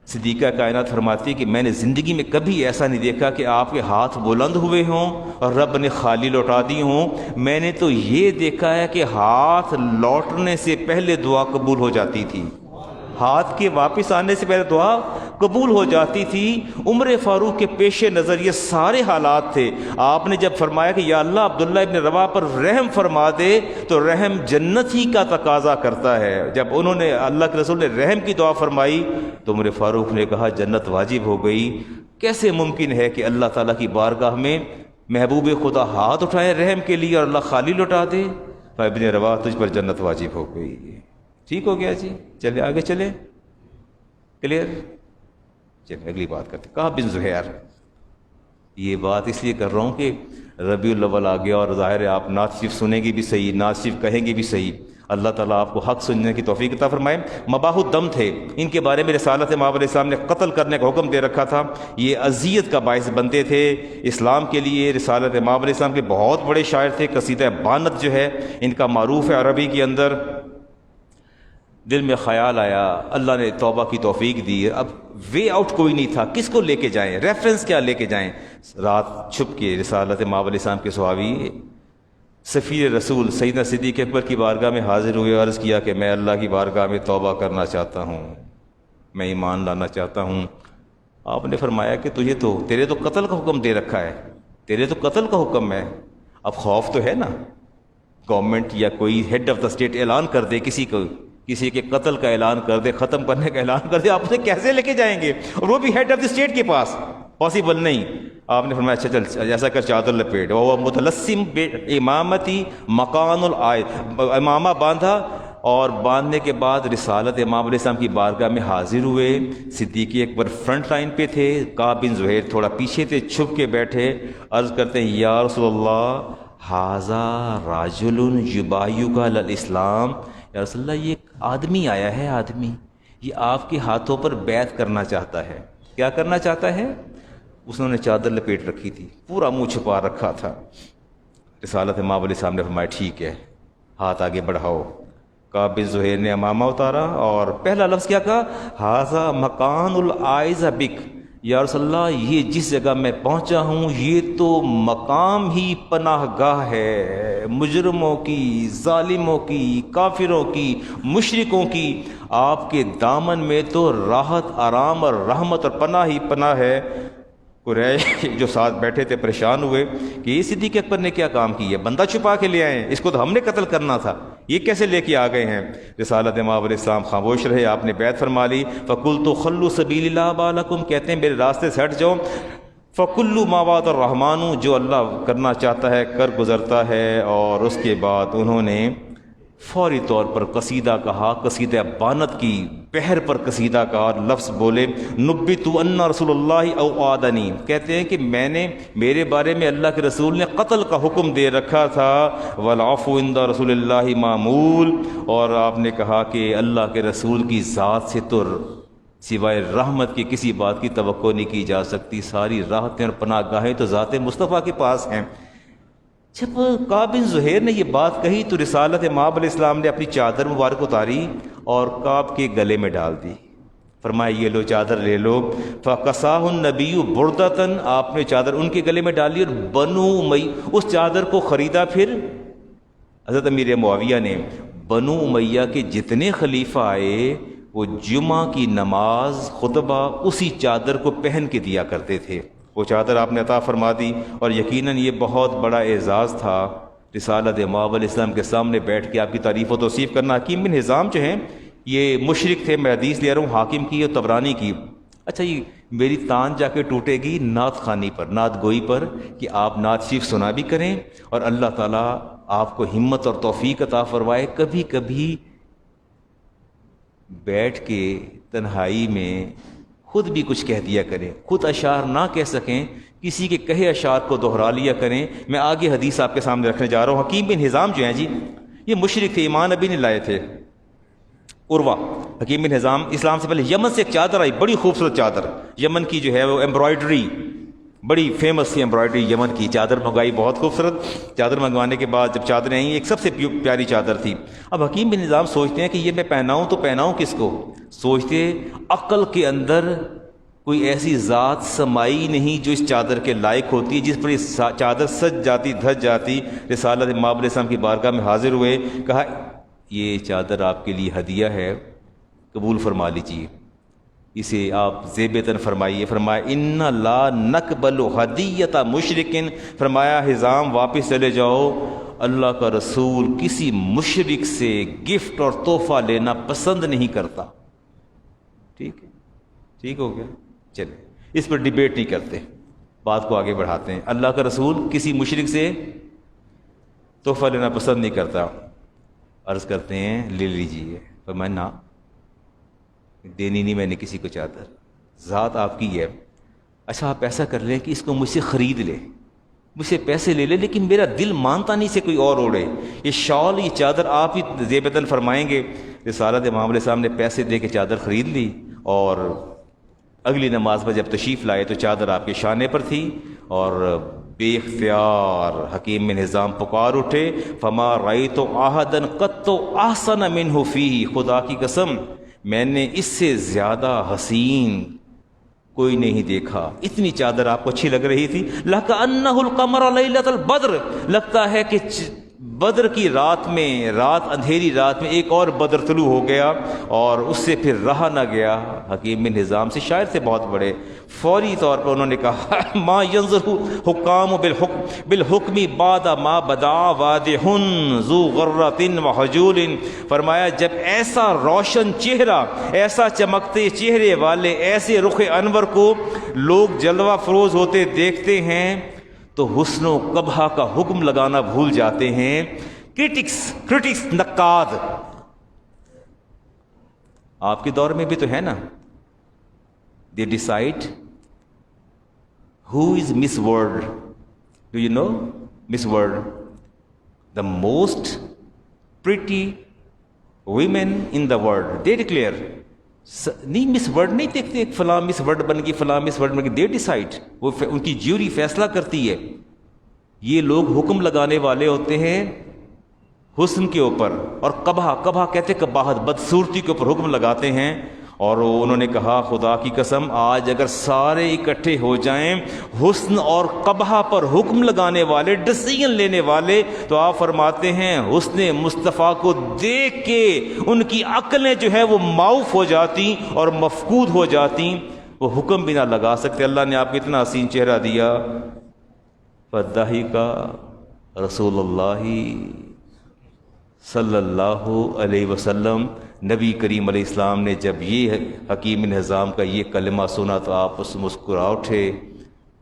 صدیقہ کائنات فرماتی ہے کہ میں نے زندگی میں کبھی ایسا نہیں دیکھا کہ آپ کے ہاتھ بلند ہوئے ہوں اور رب نے خالی لوٹا دی ہوں. میں نے تو یہ دیکھا ہے کہ ہاتھ لوٹنے سے پہلے دعا قبول ہو جاتی تھی، ہاتھ کے واپس آنے سے پہلے دعا قبول ہو جاتی تھی. عمر فاروق کے پیش نظر یہ سارے حالات تھے. آپ نے جب فرمایا کہ یا اللہ عبداللہ ابن رواح پر رحم فرما دے، تو رحم جنت ہی کا تقاضا کرتا ہے. جب انہوں نے اللہ کے رسول نے رحم کی دعا فرمائی تو عمر فاروق نے کہا جنت واجب ہو گئی. کیسے ممکن ہے کہ اللہ تعالیٰ کی بارگاہ میں محبوب خدا ہاتھ اٹھائے رحم کے لیے اور اللہ خالی لوٹا دے؟ ابن رواح تجھ پر جنت واجب ہو گئی. ٹھیک ہو گیا جی، چلے آگے چلے. کلیئر؟ چلے اگلی بات کرتے. کہا بن زہیر. یہ بات اس لیے کر رہا ہوں کہ ربیع الاول آ گیا اور ظاہر ہے آپ نعت شریف سنیں گے بھی صحیح، نعت شریف کہیں گے بھی صحیح. اللہ تعالیٰ آپ کو حق سننے کی توفیق عطا فرمائے. مباح الدم تھے، ان کے بارے میں رسالت مآب علیہ السلام نے قتل کرنے کا حکم دے رکھا تھا. یہ اذیت کا باعث بنتے تھے اسلام کے لیے. رسالت مآب علیہ السلام کے بہت بڑے شاعر تھے. قصیدہ بانت جو ہے ان کا معروف ہے عربی کے اندر. دل میں خیال آیا، اللہ نے توبہ کی توفیق دی. اب وے آؤٹ کوئی نہیں تھا، کس کو لے کے جائیں، ریفرنس کیا لے کے جائیں. رات چھپ کے رسالت مآب علیہ السلام کے صحابی سفیر رسول سیدنا صدیق اکبر کی بارگاہ میں حاضر ہوئے، عرض کیا کہ میں اللہ کی بارگاہ میں توبہ کرنا چاہتا ہوں، میں ایمان لانا چاہتا ہوں. آپ نے فرمایا کہ تیرے تو قتل کا حکم دے رکھا ہے، تیرے تو قتل کا حکم ہے. اب خوف تو ہے نا، گورنمنٹ یا کوئی ہیڈ آف دا اسٹیٹ اعلان کر دے کسی کے قتل کا اعلان کر دے، ختم کرنے کا اعلان کر دے، آپ اسے کیسے لے کے جائیں گے؟ اور وہ بھی ہیڈ آف دی اسٹیٹ کے پاس، پاسبل نہیں. آپ نے فرمایا اچھا چل ایسا کر، چادر لپیٹ. وہ متلسم بے امامتی مکان العائد، امامہ باندھا اور باندھنے کے بعد رسالت امام علیہ السلام کی بارگاہ میں حاضر ہوئے. صدیق اکبر فرنٹ لائن پہ تھے، کعب بن زہیر تھوڑا پیچھے تھے، چھپ کے بیٹھے. عرض کرتے ہیں یا رسول اللہ ھذا رجل یبایعک علی الاسلام. یا رسول اللہ یہ ایک آدمی آیا ہے، آدمی یہ آپ کے ہاتھوں پر بیعت کرنا چاہتا ہے. کیا کرنا چاہتا ہے؟ اس نے چادر لپیٹ رکھی تھی، پورا منہ چھپا رکھا تھا. رسالت مآب علیہ السلام نے فرمایا ٹھیک ہے، ہاتھ آگے بڑھاؤ. کعب بن زہیر نے امامہ اتارا اور پہلا لفظ کیا کہا؟ ھذا مکان العائز بک. یا رسول اللہ یہ جس جگہ میں پہنچا ہوں یہ تو مقام ہی پناہ گاہ ہے مجرموں کی، ظالموں کی، کافروں کی، مشرکوں کی. آپ کے دامن میں تو راحت، آرام اور رحمت اور پناہ ہی پناہ ہے. قریش جو ساتھ بیٹھے تھے پریشان ہوئے کہ یہ صدیق اکبر نے کیا کام کی ہے، بندہ چھپا کے لے آئے ہیں، اس کو تو ہم نے قتل کرنا تھا، یہ کیسے لے کے آ گئے ہیں. رسالت مآب علیہ السلام خاموش رہے. آپ نے بیعت فرما لی. فقلت خلوا سبیل اللہ بالکم، کہتے ہیں میرے راستے سے ہٹ جاؤ. فکل ما وعد الرحمن، جو اللہ کرنا چاہتا ہے کر گزرتا ہے. اور اس کے بعد انہوں نے فوری طور پر قصیدہ کہا، قصیدہ بانت کی بحر پر قصیدہ کہا. لفظ بولے نبیت ان رسول اللہ او آدنی، کہتے ہیں کہ میرے بارے میں اللہ کے رسول نے قتل کا حکم دے رکھا تھا. والعفو عند رسول اللہ معمول، اور آپ نے کہا کہ اللہ کے رسول کی ذات سے تو سوائے رحمت کی کسی بات کی توقع نہیں کی جا سکتی. ساری راحتیں اور پناہ گاہیں تو ذات مصطفیٰ کے پاس ہیں. جب کعب بن زہیر نے یہ بات کہی تو رسالت مآب علیہ السلام نے اپنی چادر مبارک اتاری اور کعب کے گلے میں ڈال دی. فرمایا یہ لو چادر لے لو. فَقَسَاهُ النَّبِيُّ بُرْدَةً، آپ نے چادر ان کے گلے میں ڈالی اور بنو امیہ اس چادر کو خریدا. پھر حضرت امیر معاویہ نے بنو امیہ کے جتنے خلیفہ آئے وہ جمعہ کی نماز خطبہ اسی چادر کو پہن کے دیا کرتے تھے. وہ چادر آپ نے عطا فرما دی، اور یقیناً یہ بہت بڑا اعزاز تھا رسالت مآب علیہ السلام کے سامنے بیٹھ کے آپ کی تعریف و توصیف کرنا۔ حکیم بن حزام جو ہیں یہ مشرک تھے، میں حدیث لے رہا ہوں حاکم کی اور طبرانی کی۔ اچھا یہ میری تان جا کے ٹوٹے گی نعت خوانی پر، نعت گوئی پر، کہ آپ نعت شریف سنا بھی کریں اور اللہ تعالیٰ آپ کو ہمت اور توفیق عطا فرمائے کبھی کبھی بیٹھ کے تنہائی میں خود بھی کچھ کہہ دیا کریں، خود اشعار نہ کہہ سکیں کسی کے کہے اشعار کو دہرا لیا کریں۔ میں آگے حدیث آپ کے سامنے رکھنے جا رہا ہوں۔ حکیم بن حزام جو ہیں جی یہ مشرک تھے، ایمان ابھی نہیں لائے تھے۔ عروہ، حکیم بن حزام اسلام سے پہلے یمن سے ایک چادر آئی، بڑی خوبصورت چادر، یمن کی جو ہے وہ ایمبرائڈری بڑی فیمس تھی، ایمبرائڈری یمن کی چادر منگوائی، بہت خوبصورت چادر منگوانے کے بعد جب چادریں آئیں ایک سب سے پیاری چادر تھی۔ اب حکیم بن حزام سوچتے ہیں کہ یہ میں پہناؤں تو پہناؤں کس کو، سوچتے عقل کے اندر کوئی ایسی ذات سمائی نہیں جو اس چادر کے لائق ہوتی ہے، جس پر یہ چادر سج جاتی دھج جاتی۔ رسالت مآب علیہ السلام کی بارگاہ میں حاضر ہوئے، کہا یہ چادر آپ کے لیے ہدیہ ہے، قبول فرما لیجیے، اسے آپ زیب تن فرمائیے۔ فرمایا ان لا نقبل ہدیۃ مشرکن، فرمایا حزام واپس چلے جاؤ، اللہ کا رسول کسی مشرک سے گفٹ اور تحفہ لینا پسند نہیں کرتا۔ ٹھیک ہے، ٹھیک ہو گیا، چلے اس پر ڈیبیٹ نہیں کرتے، بات کو آگے بڑھاتے ہیں۔ اللہ کا رسول کسی مشرک سے تحفہ لینا پسند نہیں کرتا۔ عرض کرتے ہیں لے لیجیے، فرمایا نہ دینی نہیں میں نے کسی کو چادر، ذات آپ کی ہے۔ اچھا آپ ایسا کر لیں کہ اس کو مجھ سے خرید لے، مجھ سے پیسے لے لے، لیکن میرا دل مانتا نہیں سے کوئی اور اوڑے، یہ شال یہ چادر آپ ہی زیبتاً فرمائیں گے۔ رسالت مآب علیہ السلام نے پیسے دے کے چادر خرید لی، اور اگلی نماز میں جب تشریف لائے تو چادر آپ کے شانے پر تھی، اور بے اختیار حکیم بن حزام پکار اٹھے، فما رأیت احدا قط احسن منہ فیہ، خدا کی قسم میں نے اس سے زیادہ حسین کوئی نہیں دیکھا۔ اتنی چادر آپ کو اچھی لگ رہی تھی، لَكَأَنَّهُ الْقَمَرَ لَيْلَةَ الْبَدْرِ، لگتا ہے کہ بدر کی رات میں، اندھیری رات میں ایک اور بدر طلوع ہو گیا، اور اس سے پھر رہا نہ گیا۔ حکیم بن حزام سے شاعر سے بہت بڑے، فوری طور پر انہوں نے کہا ما ينظر حکام بالحکم بعد ما بدا واضح ذو غرۃ وحجول، فرمایا جب ایسا روشن چہرہ، ایسا چمکتے چہرے والے ایسے رخ انور کو لوگ جلوہ فروز ہوتے دیکھتے ہیں تو حسن و قبح کا حکم لگانا بھول جاتے ہیں۔ کرٹکس نقاد آپ کے دور میں بھی تو ہے نا، they decide who is Miss World. Do you know Miss World? The most pretty women in the world. They declare. نہیں مس ورلڈ نہیں دیکھتے فلاں مس ورلڈ بن گئی، فلاں مس ورلڈ بن گئی، دے ڈیسائڈ، وہ ان کی جیوری فیصلہ کرتی ہے۔ یہ لوگ حکم لگانے والے ہوتے ہیں حسن کے اوپر، اور قبح کہتے قباحت، بدصورتی کے اوپر حکم لگاتے ہیں۔ اور انہوں نے کہا خدا کی قسم آج اگر سارے اکٹھے ہو جائیں حسن اور قبح پر حکم لگانے والے، ڈیسیژن لینے والے، تو آپ فرماتے ہیں حسن مصطفیٰ کو دیکھ کے ان کی عقلیں جو ہے وہ معوف ہو جاتی اور مفقود ہو جاتی، وہ حکم بھی نہ لگا سکتے۔ اللہ نے آپ کو اتنا حسین چہرہ دیا۔ فضحک رسول اللہ صلی اللہ علیہ وسلم، نبی کریم علیہ السلام نے جب یہ حکیم بن حزام کا یہ کلمہ سنا تو آپ اس مسکرا اٹھے۔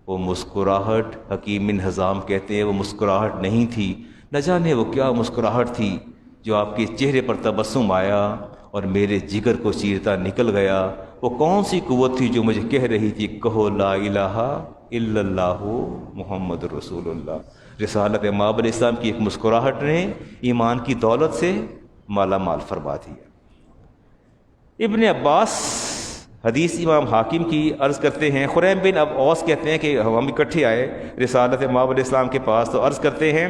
وہ مسکراہٹ، حکیم بن حزام کہتے ہیں وہ مسکراہٹ نہیں تھی، نہ جانے وہ کیا مسکراہٹ تھی جو آپ کے چہرے پر تبسم آیا اور میرے جگر کو چیرتا نکل گیا۔ وہ کون سی قوت تھی جو مجھے کہہ رہی تھی کہو لا الہ الا اللہ محمد رسول اللہ۔ رسالت مآب علیہ السلام کی ایک مسکراہٹ نے ایمان کی دولت سے مالا مال فرما دیا۔ ابن عباس حدیث امام حاکم کی عرض کرتے ہیں، خریم بن اب اوس کہتے ہیں کہ ہم اکٹھے آئے رسالت مآب علیہ السلام کے پاس تو عرض کرتے ہیں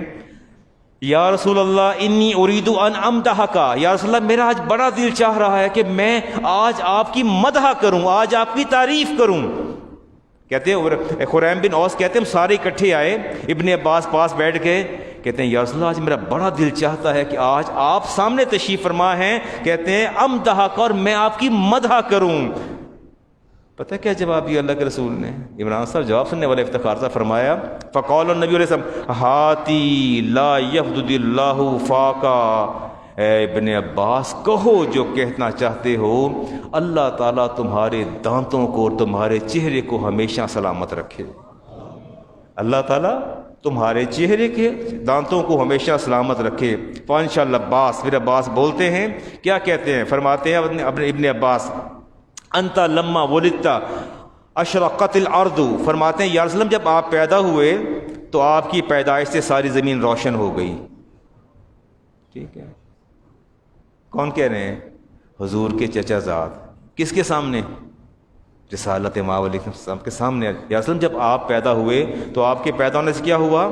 یا رسول اللہ انی ارید ان امدحک، یا رسول اللہ میرا آج بڑا دل چاہ رہا ہے کہ میں آج آپ کی مدح کروں، آج آپ کی تعریف کروں۔ کہتے ہیں خریم بن اوس کہتے ہیں ہم سارے اکٹھے آئے، ابن عباس پاس بیٹھ گئے، کہتے ہیں یا رسول اللہ آج میرا بڑا دل چاہتا ہے کہ آج آپ سامنے تشریف فرما ہیں، کہتے ہیں امدحک، اور میں آپ کی مدح کروں۔ پتہ کیا جواب دیا اللہ کے رسول نے؟ عمران صاحب جواب سننے والے افتخار صاحب فرمایا فقال النبی علیہ السلام ہاتی لا یفدد اللہ فاقا، اے ابن عباس کہو جو کہنا چاہتے ہو، اللہ تعالیٰ تمہارے دانتوں کو اور تمہارے چہرے کو ہمیشہ سلامت رکھے۔ اللہ تعالیٰ تمہارے چہرے کے دانتوں کو ہمیشہ سلامت رکھے۔ فانشاء اللہ عباس، پھر عباس بولتے ہیں، کیا کہتے ہیں؟ فرماتے ہیں اپنے ابن عباس انت لما ولدت اشرقت الارض، فرماتے ہیں یا رسول اللہ جب آپ پیدا ہوئے تو آپ کی پیدائش سے ساری زمین روشن ہو گئی۔ ٹھیک ہے، کون کہہ رہے ہیں؟ حضور کے چچا زاد۔ کس کے سامنے؟ رسالت مآب علیہ السلام کے سامنے۔ یا رسول اللہ جب آپ پیدا ہوئے تو آپ کے پیدا ہونے سے کیا ہوا؟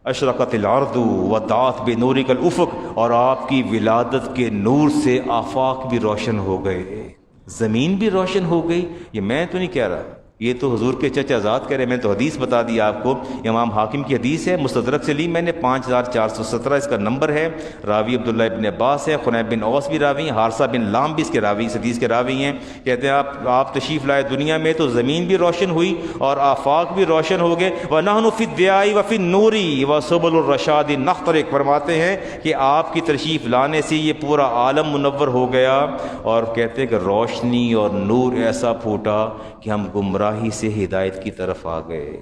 اشرقت الارض وضاءت بنورک الافق، اور آپ کی ولادت کے نور سے آفاق بھی روشن ہو گئے، زمین بھی روشن ہو گئی۔ یہ میں تو نہیں کہہ رہا، یہ تو حضور کے چچا زاد کہہ رہے ہیں۔ میں تو حدیث بتا دی آپ کو، امام حاکم کی حدیث ہے، مستدرک سے لی میں نے، 5417 اس کا نمبر ہے۔ راوی عبداللہ ابن عباس ہے، خنیب بن اوس بھی راوی ہیں، حارثہ بن لام بھی اس کے راوی، اس حدیث کے راوی ہیں۔ کہتے ہیں آپ تشریف لائے دنیا میں تو زمین بھی روشن ہوئی اور آفاق بھی روشن ہو گئے۔ وَنَحْنُ فِي الضِّيَاءِ وَفِي النُّورِ وَسُبُلُ الرَّشَادِ نَخْتَرِقُ، فرماتے ہیں کہ آپ کی تشریف لانے سے یہ پورا عالم منور ہو گیا، اور کہتے ہیں کہ روشنی اور نور ایسا پھوٹا کہ ہم گمراہی سے ہدایت کی طرف آ گئے،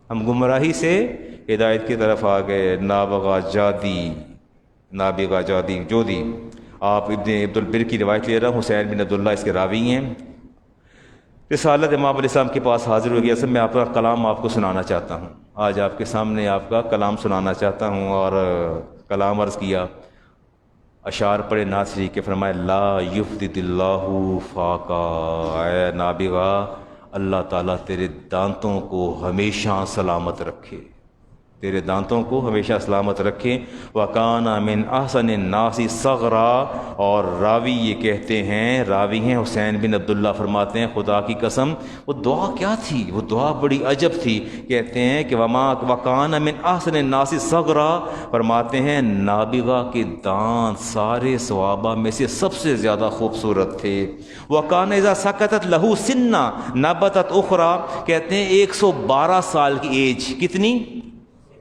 ہم گمراہی سے ہدایت کی طرف آ گئے۔ نابغہ جادی جودی، آپ ابن عبد البر کی روایت لے رہا ہوں، حسین بن عبداللہ اس کے راوی ہیں۔ رسالت امام علیہ السلام کے پاس حاضر ہو گیا۔ اصل میں آپ کا کلام آپ کو سنانا چاہتا ہوں، آج آپ کے سامنے آپ کا کلام سنانا چاہتا ہوں، اور کلام عرض کیا، اشعار پڑھے نعت شریف کے، فرمائے لا یفدد اللہ فاقا، اے نابغہ اللہ تعالیٰ تیرے دانتوں کو ہمیشہ سلامت رکھے، تیرے دانتوں کو ہمیشہ سلامت رکھے۔ وَكَانَ مِنْ أَحْسَنِ النَّاسِ صَغْرًا، اور راوی یہ کہتے ہیں، راوی ہیں حسین بن عبداللہ، فرماتے ہیں خدا کی قسم وہ دعا کیا تھی، وہ دعا بڑی عجب تھی۔ کہتے ہیں کہ وَكَانَ مِنْ أَحْسَنِ النَّاسِ صَغْرًا، فرماتے ہیں نابغہ کے دانت سارے صحابہ میں سے سب سے زیادہ خوبصورت تھے۔ وَكَانَ إِذَا سَكَتَتْ لَهُ سِنًّا نَبَتَتْ أُخْرَى، کہتے ہیں 112 سال کی ایج، کتنی؟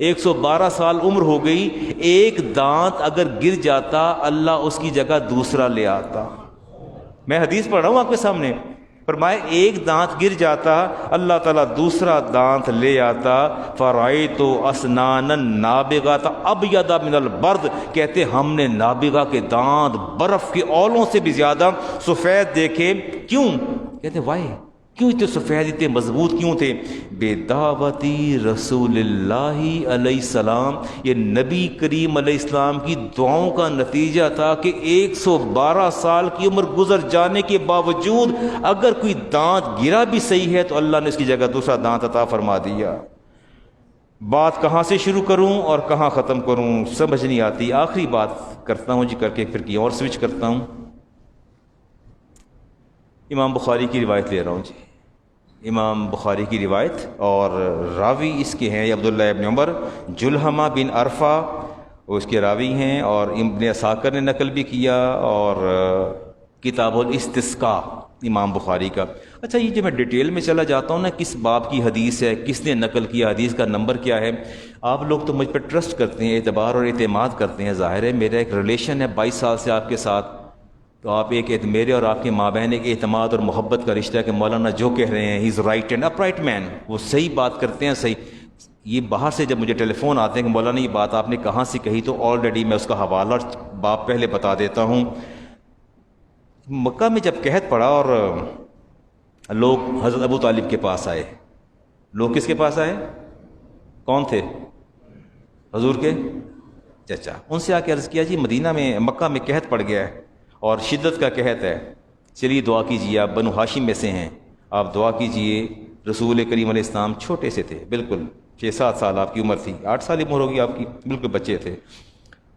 112 سال عمر ہو گئی، ایک دانت اگر گر جاتا اللہ اس کی جگہ دوسرا لے آتا۔ میں حدیث پڑھ رہا ہوں آپ کے سامنے، فرمائے ایک دانت گر جاتا اللہ تعالیٰ دوسرا دانت لے آتا۔ فرأیت اسنانا نابغۃ ابیض من البرد، کہتے ہم نے نابغہ کے دانت برف کے اولوں سے بھی زیادہ سفید دیکھے۔ کیوں؟ کہتے وائی، کیوں اتنے سفید، اتنے مضبوط کیوں تھے؟ بے دعوتی رسول اللہ علیہ السلام، یہ نبی کریم علیہ السلام کی دعاؤں کا نتیجہ تھا کہ 112 سال کی عمر گزر جانے کے باوجود اگر کوئی دانت گرا بھی صحیح ہے تو اللہ نے اس کی جگہ دوسرا دانت عطا فرما دیا۔ بات کہاں سے شروع کروں اور کہاں ختم کروں سمجھ نہیں آتی، آخری بات کرتا ہوں جی، کر کے پھر کی اور سوئچ کرتا ہوں۔ امام بخاری کی روایت لے رہا ہوں جی، امام بخاری کی روایت، اور راوی اس کے ہیں عبداللہ ابن عمر، جلحمہ بن عرفہ وہ اس کے راوی ہیں، اور ابن اساکر نے نقل بھی کیا، اور کتاب الاستسقاء امام بخاری کا۔ اچھا یہ جو میں ڈیٹیل میں چلا جاتا ہوں نا، کس باب کی حدیث ہے، کس نے نقل کیا، حدیث کا نمبر کیا ہے، آپ لوگ تو مجھ پہ ٹرسٹ کرتے ہیں، اعتبار اور اعتماد کرتے ہیں، ظاہر ہے میرا ایک ریلیشن ہے 22 سال سے آپ کے ساتھ، تو آپ ایک میرے اور آپ کے مابین ایک اعتماد اور محبت کا رشتہ ہے کہ مولانا جو کہہ رہے ہیں he is right and upright man, وہ صحیح بات کرتے ہیں، صحیح۔ یہ باہر سے جب مجھے ٹیلی فون آتے ہیں کہ مولانا یہ بات آپ نے کہاں سے کہی، تو آلریڈی میں اس کا حوالہ باب پہلے بتا دیتا ہوں۔ مکہ میں جب قحط پڑا اور لوگ حضرت ابو طالب کے پاس آئے، لوگ کس کے پاس آئے؟ کون تھے؟ حضور کے چچا۔ ان سے آ کے عرض کیا جی مدینہ میں، مکہ میں قحط پڑ گیا ہے اور شدت کا قحط ہے، چلیے دعا کیجیے، آپ بنو ہاشم میں سے ہیں، آپ دعا کیجیے۔ رسول کریم علیہ السلام چھوٹے سے تھے، بالکل 6-7 سال آپ کی عمر تھی، 8 سال عمر ہوگی آپ کی، بالکل بچے تھے۔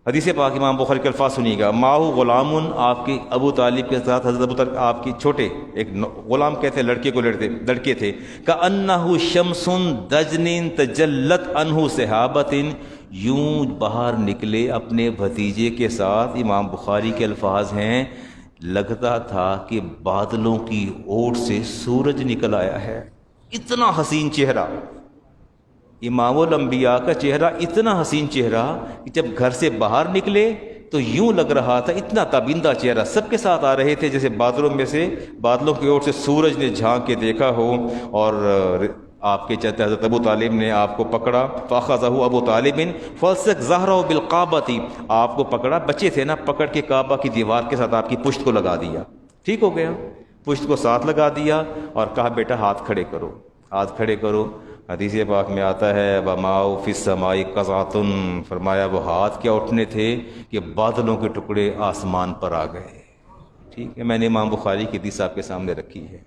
حدیث پاک امام بخاری کے الفاظ سنیے گا، ماہو غلام، آپ کے ابو طالب کے ساتھ حضرت ابو طالب آپ کی چھوٹے، ایک غلام کہتے ہیں لڑکے کو، لڑکے تھے، کأنہ شمس دجن تجلت عنہ سحابۃ، یوں باہر نکلے اپنے بھتیجے کے ساتھ، امام بخاری کے الفاظ ہیں، لگتا تھا کہ بادلوں کی اوٹ سے سورج نکل آیا ہے، اتنا حسین چہرہ، امام الانبیاء کا چہرہ اتنا حسین چہرہ کہ جب گھر سے باہر نکلے تو یوں لگ رہا تھا، اتنا تابندہ چہرہ، سب کے ساتھ آ رہے تھے جیسے بادلوں میں سے، بادلوں کی اوٹ سے سورج نے جھانک کے دیکھا ہو، اور آپ کے چہتے حضرت ابو طالب نے آپ کو پکڑا، فاخذہ ابو طالب فلسک ظہرہ بالقعبۃ، آپ کو پکڑا، بچے تھے نا، پکڑ کے کعبہ کی دیوار کے ساتھ آپ کی پشت کو لگا دیا، ٹھیک ہو گیا، پشت کو ساتھ لگا دیا اور کہا بیٹا ہاتھ کھڑے کرو، ہاتھ کھڑے کرو۔ حدیث پاک میں آتا ہے وَمَاءُ فِي السَّمَاءِ قَزَعَةٌ، فرمایا وہ ہاتھ کیا اٹھنے تھے کہ بادلوں کے ٹکڑے آسمان پر آ گئے، ٹھیک ہے، میں نے امام بخاری کی حدیث آپ کے سامنے رکھی ہے۔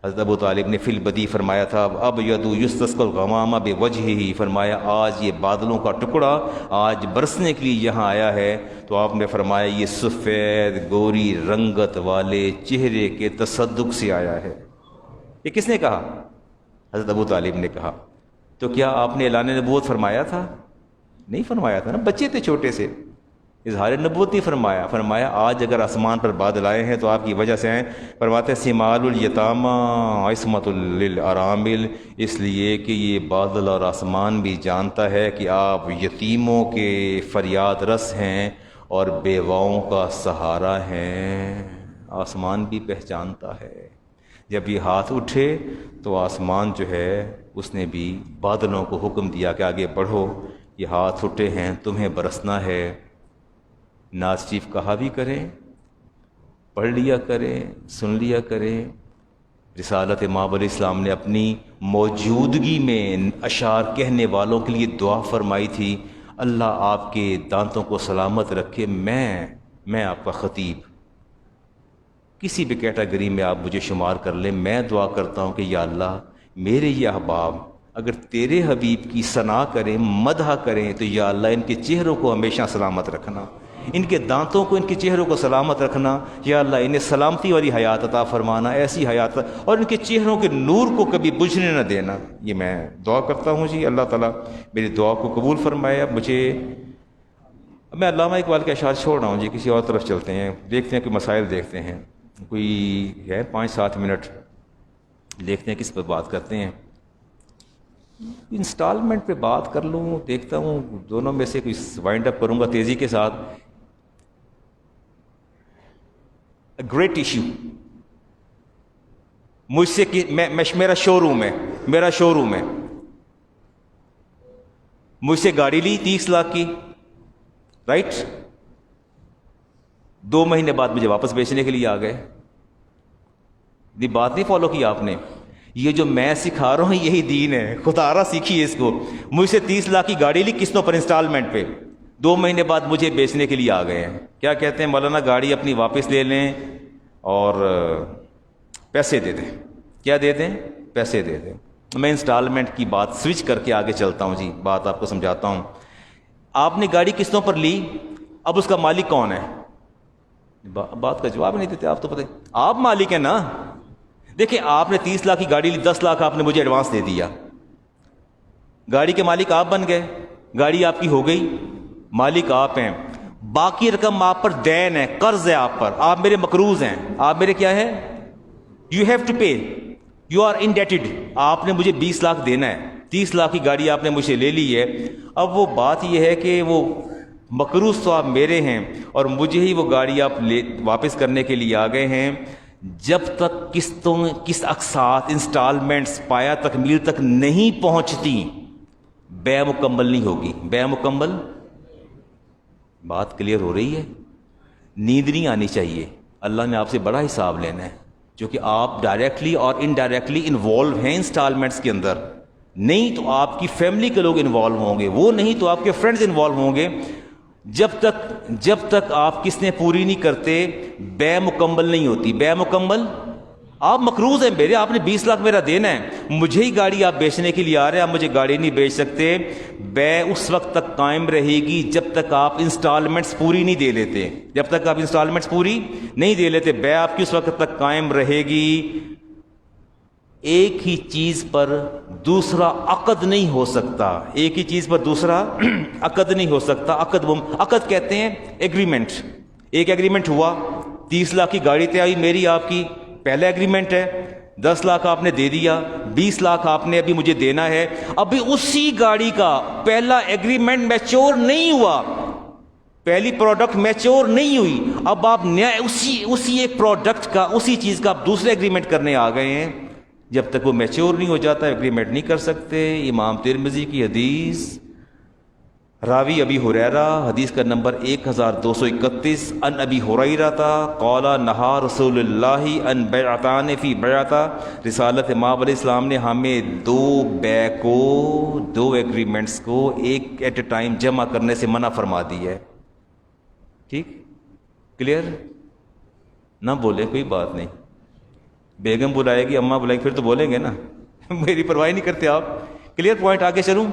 حضرت ابو طالب نے فی البدی فرمایا تھا اب یدو یستسقی الغمام بوجہہ، فرمایا آج یہ بادلوں کا ٹکڑا آج برسنے کے لیے یہاں آیا ہے، تو آپ نے فرمایا یہ سفید گوری رنگت والے چہرے کے تصدق سے آیا ہے۔ یہ کس نے کہا؟ حضرت ابو طالب نے کہا۔ تو کیا آپ نے اعلان نبوت فرمایا تھا؟ نہیں فرمایا تھا نا، بچے تھے چھوٹے سے، اظہار نبوت نہیں فرمایا، فرمایا آج اگر آسمان پر بادل آئے ہیں تو آپ کی وجہ سے ہیں، فرماتے سمال الیتامی عصمت للارامل، اس لیے کہ یہ بادل اور آسمان بھی جانتا ہے کہ آپ یتیموں کے فریاد رس ہیں اور بیواؤں کا سہارا ہیں، آسمان بھی پہچانتا ہے۔ جب یہ ہاتھ اٹھے تو آسمان جو ہے اس نے بھی بادلوں کو حکم دیا کہ آگے بڑھو، یہ ہاتھ اٹھے ہیں، تمہیں برسنا ہے۔ ناز شریف کہا بھی کریں، پڑھ لیا کریں، سن لیا کریں۔ رسالت امام علیہ السلام نے اپنی موجودگی میں اشعار کہنے والوں کے لیے دعا فرمائی تھی، اللہ آپ کے دانتوں کو سلامت رکھے، میں آپ کا خطیب، کسی بھی کیٹیگری میں آپ مجھے شمار کر لیں، میں دعا کرتا ہوں کہ یا اللہ میرے یہ احباب اگر تیرے حبیب کی ثنا کریں، مدح کریں، تو یا اللہ ان کے چہروں کو ہمیشہ سلامت رکھنا، ان کے دانتوں کو، ان کے چہروں کو سلامت رکھنا، یا اللہ انہیں سلامتی والی حیات عطا فرمانا، ایسی حیات، اور ان کے چہروں کے نور کو کبھی بجھنے نہ دینا، یہ میں دعا کرتا ہوں جی۔ اللہ تعالیٰ میری دعا کو قبول فرمائے۔ اب میں علامہ اقبال کے اشعار چھوڑ رہا ہوں جی، کسی اور طرف چلتے ہیں، دیکھتے ہیں کہ مسائل دیکھتے ہیں، کوئی ہے 5-7 منٹ، دیکھتے ہیں کس پہ بات کرتے ہیں۔ انسٹالمنٹ پہ بات کر لوں، دیکھتا ہوں دونوں میں سے کوئی وائنڈ اپ کروں گا تیزی کے ساتھ۔ گریٹ ایشو مجھ سے میرا شو روم ہے، مجھ سے گاڑی لی 30 لاکھ کی، رائٹ، 2 مہینے بعد مجھے واپس بیچنے کے لیے آ گئے۔ یہ بات نہیں فالو کی آپ نے، یہ جو میں سکھا رہا ہوں یہی دین ہے، خدا را سیکھیے اس کو۔ مجھ سے 30 لاکھ کی گاڑی لی قسطوں پر انسٹالمنٹ پہ، 2 مہینے بعد مجھے بیچنے کے لیے آ گئے ہیں۔ کیا کہتے ہیں مولانا؟ گاڑی اپنی واپس لے لیں اور پیسے دے دیں۔ کیا دے دیں؟ پیسے دے دیں۔ میں انسٹالمنٹ کی بات سوئچ کر کے آگے چلتا ہوں جی، بات آپ کو سمجھاتا ہوں۔ آپ نے گاڑی قسطوں پر لی، اب اس کا مالک کون ہے؟ بات کا جواب نہیں دیتے آپ، تو پتہ آپ مالک ہیں نا۔ دیکھیں آپ نے 30 لاکھ کی گاڑی لی، 10 لاکھ آپ نے مجھے ایڈوانس دے دیا، گاڑی کے مالک آپ بن گئے، گاڑی آپ کی ہو گئی، مالک آپ ہیں، باقی رقم آپ پر دین ہے، قرض ہے آپ پر، آپ میرے مقروض ہیں، آپ میرے کیا ہے؟ You have to pay, you are indebted, آپ نے مجھے 20 لاکھ دینا ہے، 30 لاکھ کی گاڑی آپ نے مجھے لے لی ہے۔ اب وہ بات یہ ہے کہ وہ مقروض تو آپ میرے ہیں اور مجھے ہی وہ گاڑی آپ واپس کرنے کے لیے آ گئے ہیں۔ جب تک قسط اقساط انسٹالمنٹس پایا تکمیل تک نہیں پہنچتی، بے مکمل نہیں ہوگی۔ بے مکمل، بات کلیئر ہو رہی ہے؟ نیند نہیں آنی چاہیے، اللہ نے آپ سے بڑا حساب لینا ہے، جو کہ آپ ڈائریکٹلی اور انڈائریکٹلی انوالو ہیں انسٹالمنٹس کے اندر۔ نہیں تو آپ کی فیملی کے لوگ انوالو ہوں گے، وہ نہیں تو آپ کے فرینڈز انوالو ہوں گے۔ جب تک آپ قسطیں پوری نہیں کرتے، بے مکمل نہیں ہوتی۔ بے مکمل، آپ مقروض ہیں میرے، آپ نے 20 لاکھ میرا دینا ہے، مجھے ہی گاڑی آپ بیچنے کے لیے آ رہے ہیں، آپ مجھے گاڑی نہیں بیچ سکتے۔ بے اس وقت تک قائم رہے گی جب تک آپ انسٹالمنٹس پوری نہیں دے لیتے، جب تک آپ انسٹالمنٹس پوری نہیں دے لیتے، بے آپ کی اس وقت تک قائم رہے گی۔ ایک ہی چیز پر دوسرا عقد نہیں ہو سکتا، ایک ہی چیز پر دوسرا عقد نہیں ہو سکتا۔ عقد کہتے ہیں ایگریمنٹ، ایک ایگریمنٹ ہوا، 30 لاکھ کی گاڑی طے آئی میری آپ کی، پہلا ایگریمنٹ ہے، 10 لاکھ آپ نے دے دیا، 20 لاکھ آپ نے ابھی مجھے دینا ہے، ابھی اسی گاڑی کا پہلا ایگریمنٹ میچور نہیں ہوا، پہلی پروڈکٹ میچور نہیں ہوئی، اب آپ نیا اسی ایک پروڈکٹ کا، اسی چیز کا آپ دوسرے ایگریمنٹ کرنے آ گئے ہیں۔ جب تک وہ میچور نہیں ہو جاتا ایگریمنٹ نہیں کر سکتے۔ امام ترمذی کی حدیث، راوی ابی ہریرہ، حدیث کا نمبر 1231، ان ابی ہریرہ قال نہا رسول اللہ ان بیعتان فی بیعتہ، رسالت امام علیہ السلام نے ہمیں دو ایگریمنٹس کو ایک ایٹ اے ٹائم جمع کرنے سے منع فرما دی ہے۔ ٹھیک، کلیئر؟ نہ بولے کوئی بات نہیں، بیگم بلائے گی، اماں بلائے گی، پھر تو بولیں گے نا، میری پرواہ نہیں کرتے آپ۔ Clear point? آگے چلوں؟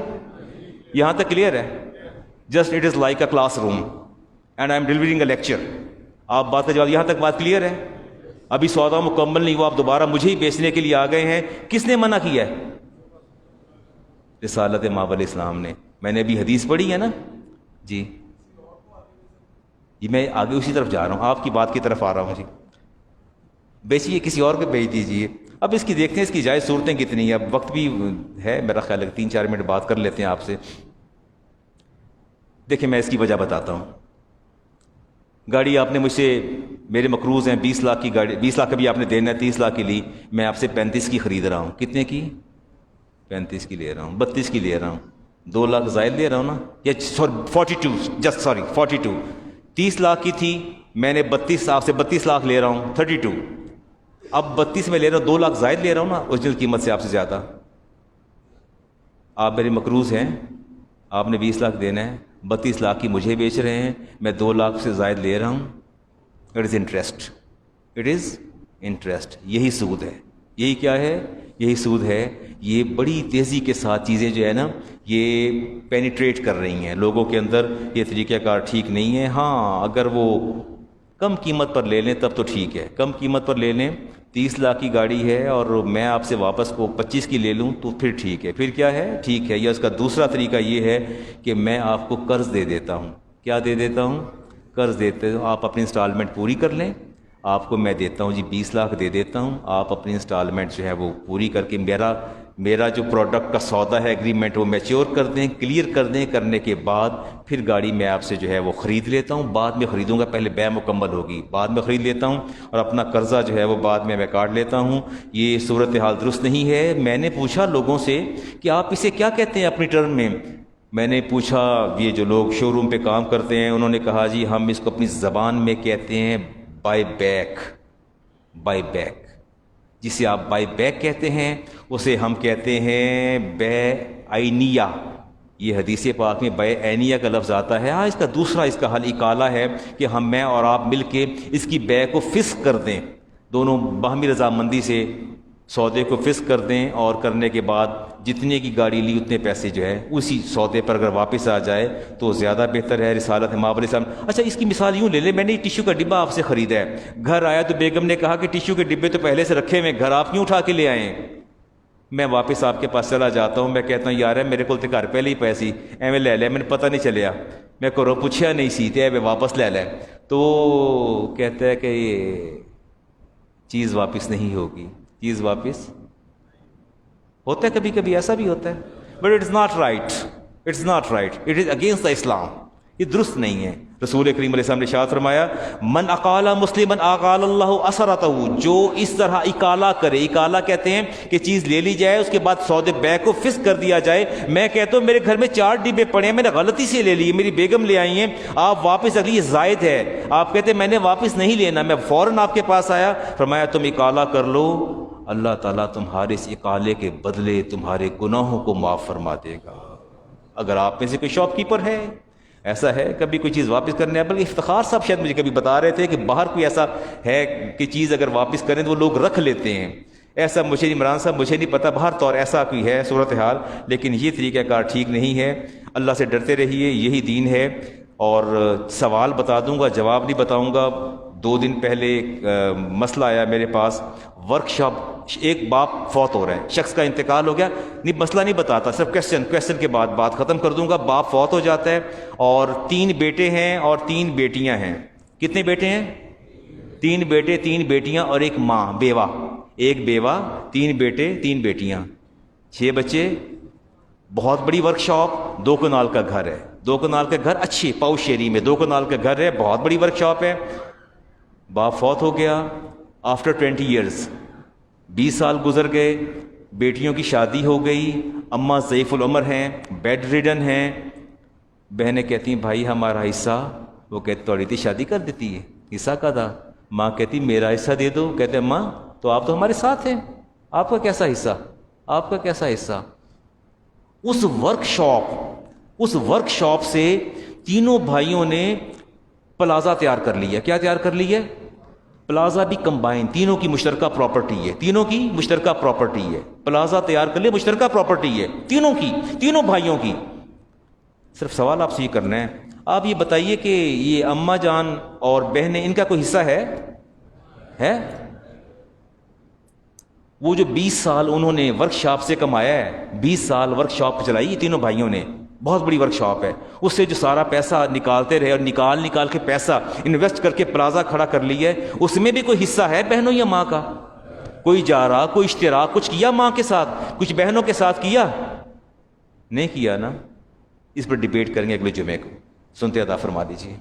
یہاں تک کلیئر ہے؟ Just it is like a class room and I am delivering a lecture. آپ بات کا جواب، یہاں تک بات کلیئر ہے؟ ابھی سودا مکمل نہیں ہوا، آپ دوبارہ مجھے ہی بیچنے کے لیے آ گئے ہیں۔ کس نے منع کیا ہے؟ رسالت امام علیہ السلام نے۔ میں نے ابھی حدیث پڑھی ہے نا جی، یہ میں آگے اسی طرف جا رہا ہوں، آپ کی بات کی طرف آ رہا ہوں جی۔ بیچیے، کسی اور کو بیچ دیجیے۔ اب اس کی دیکھتے ہیں اس کی جائز صورتیں کتنی ہیں، اب وقت بھی ہے میرا خیال ہے 3-4 منٹ بات کر لیتے ہیں آپ سے۔ دیکھیں میں اس کی وجہ بتاتا ہوں۔ گاڑی آپ نے مجھ سے، میرے مقروض ہیں 20 لاکھ کی گاڑی، 20 لاکھ ابھی آپ نے دینا ہے، 30 لاکھ کی لی، میں آپ سے 35 کی خرید رہا ہوں۔ کتنے کی؟ 35 کی لے رہا ہوں، 32 کی لے رہا ہوں، 2 لاکھ زائد لے رہا ہوں نا، یا 42 30 لاکھ کی تھی، میں نے 32 آپ سے 32 لاکھ لے رہا ہوں، 32۔ اب 32 میں لے رہا ہوں، 2 لاکھ زائد لے رہا ہوں نا اوریجنل قیمت سے آپ سے زیادہ۔ آپ میرے مقروض ہیں، آپ نے 20 لاکھ دینا ہے، 32 لاکھ کی مجھے بیچ رہے ہیں، میں 2 لاکھ سے زائد لے رہا ہوں۔ It is interest, it is interest, یہی سود ہے۔ یہی کیا ہے؟ یہی سود ہے۔ یہ بڑی تیزی کے ساتھ چیزیں جو ہے نا یہ پینیٹریٹ کر رہی ہیں لوگوں کے اندر، یہ طریقہ کار ٹھیک نہیں ہے۔ ہاں اگر وہ کم قیمت پر لے لیں تب تو ٹھیک ہے، کم قیمت پر لے لیں، 30 لاکھ کی گاڑی ہے اور میں آپ سے واپس کو 25 کی لے لوں تو پھر ٹھیک ہے، پھر کیا ہے ٹھیک ہے۔ یا اس کا دوسرا طریقہ یہ ہے کہ میں آپ کو قرض دے دیتا ہوں۔ کیا دے دیتا ہوں؟ قرض دیتے ہوں، آپ اپنی انسٹالمنٹ پوری کر لیں، آپ کو میں دیتا ہوں جی 20 لاکھ دے دیتا ہوں، آپ اپنی انسٹالمنٹ جو ہے وہ پوری کر کے میرا جو پروڈکٹ کا سودا ہے ایگریمنٹ وہ میچور کر دیں، کلیئر کر دیں، کرنے کے بعد پھر گاڑی میں آپ سے جو ہے وہ خرید لیتا ہوں۔ بعد میں خریدوں گا، پہلے بیع مکمل ہوگی، بعد میں خرید لیتا ہوں، اور اپنا قرضہ جو ہے وہ بعد میں کاٹ لیتا ہوں۔ یہ صورتحال درست نہیں ہے۔ میں نے پوچھا لوگوں سے کہ آپ اسے کیا کہتے ہیں اپنی ٹرم میں؟ میں نے پوچھا یہ جو لوگ شو روم پہ کام کرتے ہیں انہوں نے کہا جی ہم اس کو اپنی زبان میں کہتے ہیں بائی بیک، بائی بیک، جسے آپ بائی بیک کہتے ہیں اسے ہم کہتے ہیں بے عینیہ۔ یہ حدیث پاک میں بے عینیہ کا لفظ آتا ہے۔ ہاں اس کا دوسرا اس کا حل اکالہ ہے کہ میں اور آپ مل کے اس کی بے کو فسخ کر دیں، دونوں باہمی رضامندی سے سودے کو فسخ کر دیں، اور کرنے کے بعد جتنے کی گاڑی لی اتنے پیسے جو ہے اسی سودے پر اگر واپس آ جائے تو زیادہ بہتر ہے۔ رسالت امام علیہ السلام۔ اچھا اس کی مثال یوں لے لیں، میں نے ٹیشو کا ڈبہ آپ سے خریدا ہے، گھر آیا تو بیگم نے کہا کہ ٹیشو کے ڈبے تو پہلے سے رکھے ہوئے، گھر آپ کیوں اٹھا کے لے آئے ہیں؟ میں واپس آپ کے پاس چلا جاتا ہوں، میں کہتا ہوں یار میرے کو گھر پہلے ہی پیسی ایویں لے لے، میں نے پتہ نہیں چلیا، میں کرو پوچھیا نہیں سی تے واپس لے لے، تو کہتا ہے کہ یہ چیز واپس نہیں ہوگی، چیز واپس ہوتا ہے، کبھی کبھی ایسا بھی ہوتا ہے، but it is not right, it's not right, it is against the Islam, یہ درست نہیں ہے۔ رسول کریم علیہ السلام نے ارشاد فرمایا من اقال مسلما اقال اللہ اسرتہ، جو اس طرح اکالہ کرے، اکالہ کہتے ہیں کہ چیز لے لی جائے اس کے بعد سودے بیع کو فسخ کر دیا جائے۔ میں کہتا ہوں میرے گھر میں 4 ڈبے پڑے ہیں، میں نے غلطی سے لے لیے، میری بیگم لے آئی ہیں، آپ واپس اگلی یہ زائد ہے، آپ کہتے ہیں میں نے واپس نہیں لینا، میں فوراً آپ کے پاس آیا، فرمایا تم اکالہ کر لو، اللہ تعالیٰ تمہارے اس اکالے کے بدلے تمہارے گناہوں کو معاف فرما دے گا۔ اگر آپ میں سے کوئی شاپ کیپر ہے، ایسا ہے کبھی کوئی چیز واپس کرنے ہے، بلکہ افتخار صاحب شاید مجھے کبھی بتا رہے تھے کہ باہر کوئی ایسا ہے کہ چیز اگر واپس کریں تو وہ لوگ رکھ لیتے ہیں، ایسا مجھے نہیں، عمران صاحب مجھے نہیں پتا، باہر طور ایسا کوئی ہے صورتحال، لیکن یہ طریقہ کار ٹھیک نہیں ہے۔ اللہ سے ڈرتے رہیے، یہی دین ہے۔ اور سوال بتا دوں گا، جواب نہیں بتاؤں گا۔ 2 دن پہلے ایک مسئلہ آیا میرے پاس، ورک شاپ، ایک باپ فوت ہو رہا ہے، شخص کا انتقال ہو گیا، نہیں مسئلہ نہیں بتاتا، صرف کویسچن کے بعد بات ختم کر دوں گا۔ باپ فوت ہو جاتا ہے اور 3 بیٹے ہیں اور 3 بیٹیاں ہیں۔ کتنے بیٹے ہیں؟ 3 بیٹے 3 بیٹیاں اور ایک ماں بیوہ، ایک بیوہ 3 بیٹے 3 بیٹیاں، 6 بچے، بہت بڑی ورک شاپ، 2 کنال کا گھر ہے، 2 کنال کا گھر، اچھی پاؤش شیری میں 2 کنال کا گھر ہے، بہت بڑی ورک شاپ ہے۔ باپ فوت ہو گیا آفٹر 20 ایئرز، 20 سال گزر گئے، بیٹیوں کی شادی ہو گئی، اماں ضعیف العمر ہیں، بیڈ ریڈن ہیں۔ بہنیں کہتی ہیں بھائی ہمارا حصہ، وہ کہتے توڑی تھی شادی کر دیتی ہے، حصہ کا تھا۔ ماں کہتی میرا حصہ دے دو، کہتے ماں تو آپ تو ہمارے ساتھ ہیں، آپ کا کیسا حصہ، آپ کا کیسا حصہ۔ اس ورک شاپ سے تینوں بھائیوں نے پلازا تیار کر لیا۔ کیا تیار کر لی ہے؟ پلازا بھی کمبائن، تینوں کی مشترکہ پراپرٹی ہے، تینوں کی مشترکہ پراپرٹی ہے، پلازا تیار کر لیا، مشترکہ پراپرٹی ہے تینوں کی، تینوں بھائیوں کی۔ صرف سوال آپ سے یہ کرنا ہے، آپ یہ بتائیے کہ یہ اماں جان اور بہنیں ان کا کوئی حصہ ہے؟ وہ جو 20 سال انہوں نے ورک شاپ سے کمایا ہے، 20 سال ورک شاپ چلائی تینوں بھائیوں نے، بہت بڑی ورک شاپ ہے، اس سے جو سارا پیسہ نکالتے رہے اور نکال کے پیسہ انویسٹ کر کے پلازا کھڑا کر لیا ہے، اس میں بھی کوئی حصہ ہے بہنوں یا ماں کا؟ کوئی جا رہا، کوئی اشتراک کچھ کیا ماں کے ساتھ، کچھ بہنوں کے ساتھ کیا؟ نہیں کیا نا۔ اس پر ڈیبیٹ کریں گے اگلے جمعے کو، سنتے عطا فرما دیجیے۔